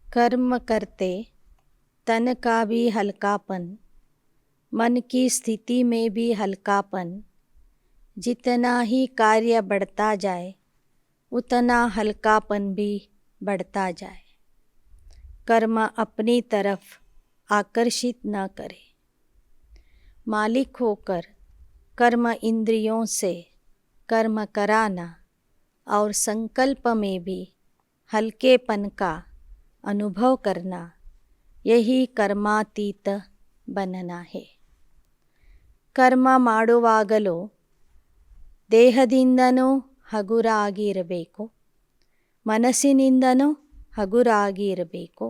Speaker 1: कर्म करते तन का भी हल्कापन, मन की स्थिति में भी हल्कापन. जितना ही कार्य बढ़ता जाए उतना हल्कापन भी बढ़ता जाए. कर्म अपनी तरफ आकर्षित न करे. मालिक होकर कर्म इंद्रियों से कर्म कराना और संकल्प में भी हल्केपन का अनुभव करना, यही कर्मातीत बनना है. कर्म ಮಾಡುವಾಗಲೂ ದೇಹದಿಂದನೂ ಹಗುರಾಗಿ ಇರಬೇಕು, ಮನಸ್ಸಿನಿಂದನೂ ಹಗುರಾಗಿ ಇರಬೇಕು.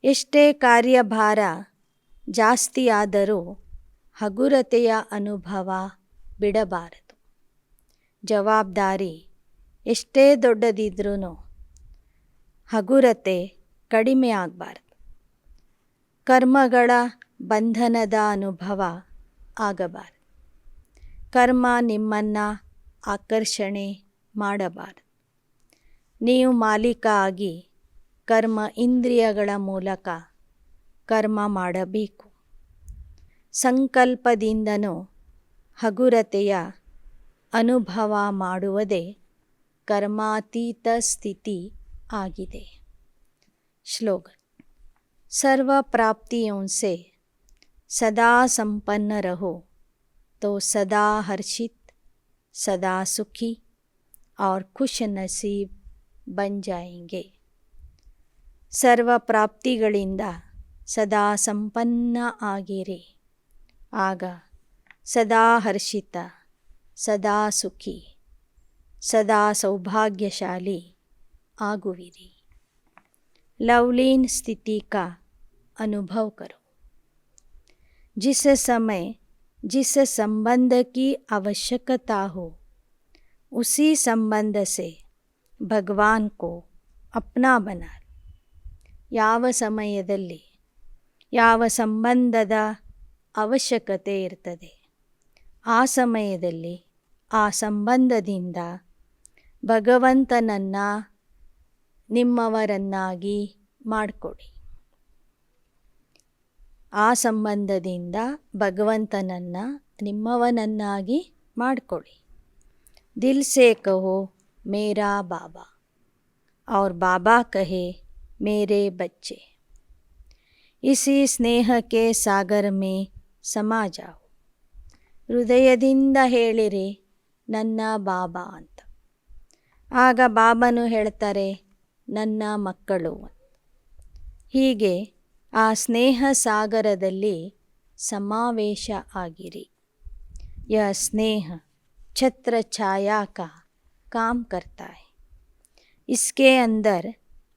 Speaker 1: ಎಷ್ಟೇ ಕಾರ್ಯಭಾರ ಜಾಸ್ತಿ ಆದರೂ ಹಗುರತೆಯ ಅನುಭವ ಬಿಡಬಾರದು. ಜವಾಬ್ದಾರಿ ಎಷ್ಟೇ ದೊಡ್ಡದಿದ್ರೂ ಹಗುರತೆ ಕಡಿಮೆ ಆಗಬಾರದು. ಕರ್ಮಗಳ ಬಂಧನದ ಅನುಭವ ಆಗಬಾರದು. ಕರ್ಮ ನಿಮ್ಮನ್ನು ಆಕರ್ಷಣೆ ಮಾಡಬಾರದು. ನೀವು ಮಾಲೀಕ ಆಗಿ ಕರ್ಮ ಇಂದ್ರಿಯಗಳ ಮೂಲಕ ಕರ್ಮ ಮಾಡಬೇಕು. ಸಂಕಲ್ಪದಿಂದನೂ ಹಗುರತೆಯ ಅನುಭವ ಮಾಡುವುದೇ कर्मातीत ಸ್ಥಿತಿ ಆಗಿದೆ. श्लोगन. सर्व प्राप्तियों से सदा संपन्न रहो तो सदा हर्षित, सदा सुखी और खुश नसीब बन जाएंगे. सर्व ಪ್ರಾಪ್ತಿಗಳಿಂದ ಸದಾ ಸಂಪನ್ನ ಆಗಿರಿ. ಆಗ ಸದಾ ಹರ್ಷಿತ, ಸದಾ ಸುಖಿ, सदा सौभाग्यशाली आगुविरी. लवलीन स्थिति का अनुभव करो. जिस समय जिस संबंध की आवश्यकता हो उसी संबंध से भगवान को अपना बना. ಯಾವ ಸಮಯದಲ್ಲಿ ಯಾವ ಸಂಬಂಧದ ಅವಶ್ಯಕತೆ ಇರ್ತದೆ ಆ ಸಮಯದಲ್ಲಿ ಆ ಸಂಬಂಧದಿಂದ ಭಗವಂತನನ್ನು ನಿಮ್ಮವರನ್ನಾಗಿ ಮಾಡಿಕೊಡಿ. ಆ ಸಂಬಂಧದಿಂದ ಭಗವಂತನನ್ನು ನಿಮ್ಮವನನ್ನಾಗಿ ಮಾಡಿಕೊಡಿ. ದಿಲ್ ಸೇ ಕಹೋ ಮೇರಾ ಬಾಬಾ और बाबा कहे मेरे बच्चे. इसी स्नेह के सागर में समा जाओ. ಹೃದಯದಿಂದ ಹೇಳಿರಿ ನನ್ನ ಬಾಬಾ ಅಂತ. ಆಗ ಬಾಬಾನು ಹೇಳ್ತಾರೆ ನನ್ನ ಮಕ್ಕಳು. ಹೀಗೆ ಆ ಸ್ನೇಹ ಸಾಗರದಲ್ಲಿ ಸಮಾವೇಶ ಆಗಿರಿ. यह स्नेह छत्र छाया का काम करता है. इसके अंदर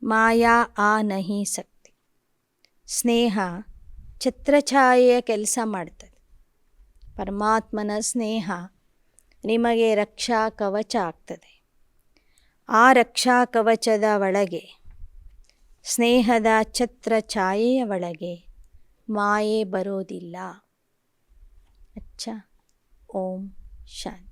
Speaker 1: ಮಾಯಾ ಆ नहीं सकती. ಸ್ನೇಹ ಛತ್ರಛಾಯೆಯ ಕೆಲಸ ಮಾಡ್ತದೆ. ಪರಮಾತ್ಮನ ಸ್ನೇಹ ನಿಮಗೆ ರಕ್ಷಾ ಕವಚ ಆಗ್ತದೆ. ಆ ರಕ್ಷಾ ಕವಚದ ಒಳಗೆ ಸ್ನೇಹದ ಛತ್ರ ಛಾಯೆಯ ಒಳಗೆ ಮಾಯೆ ಬರೋದಿಲ್ಲ. ಅಚ್ಚಾ. ಓಂ ಶಾಂತಿ.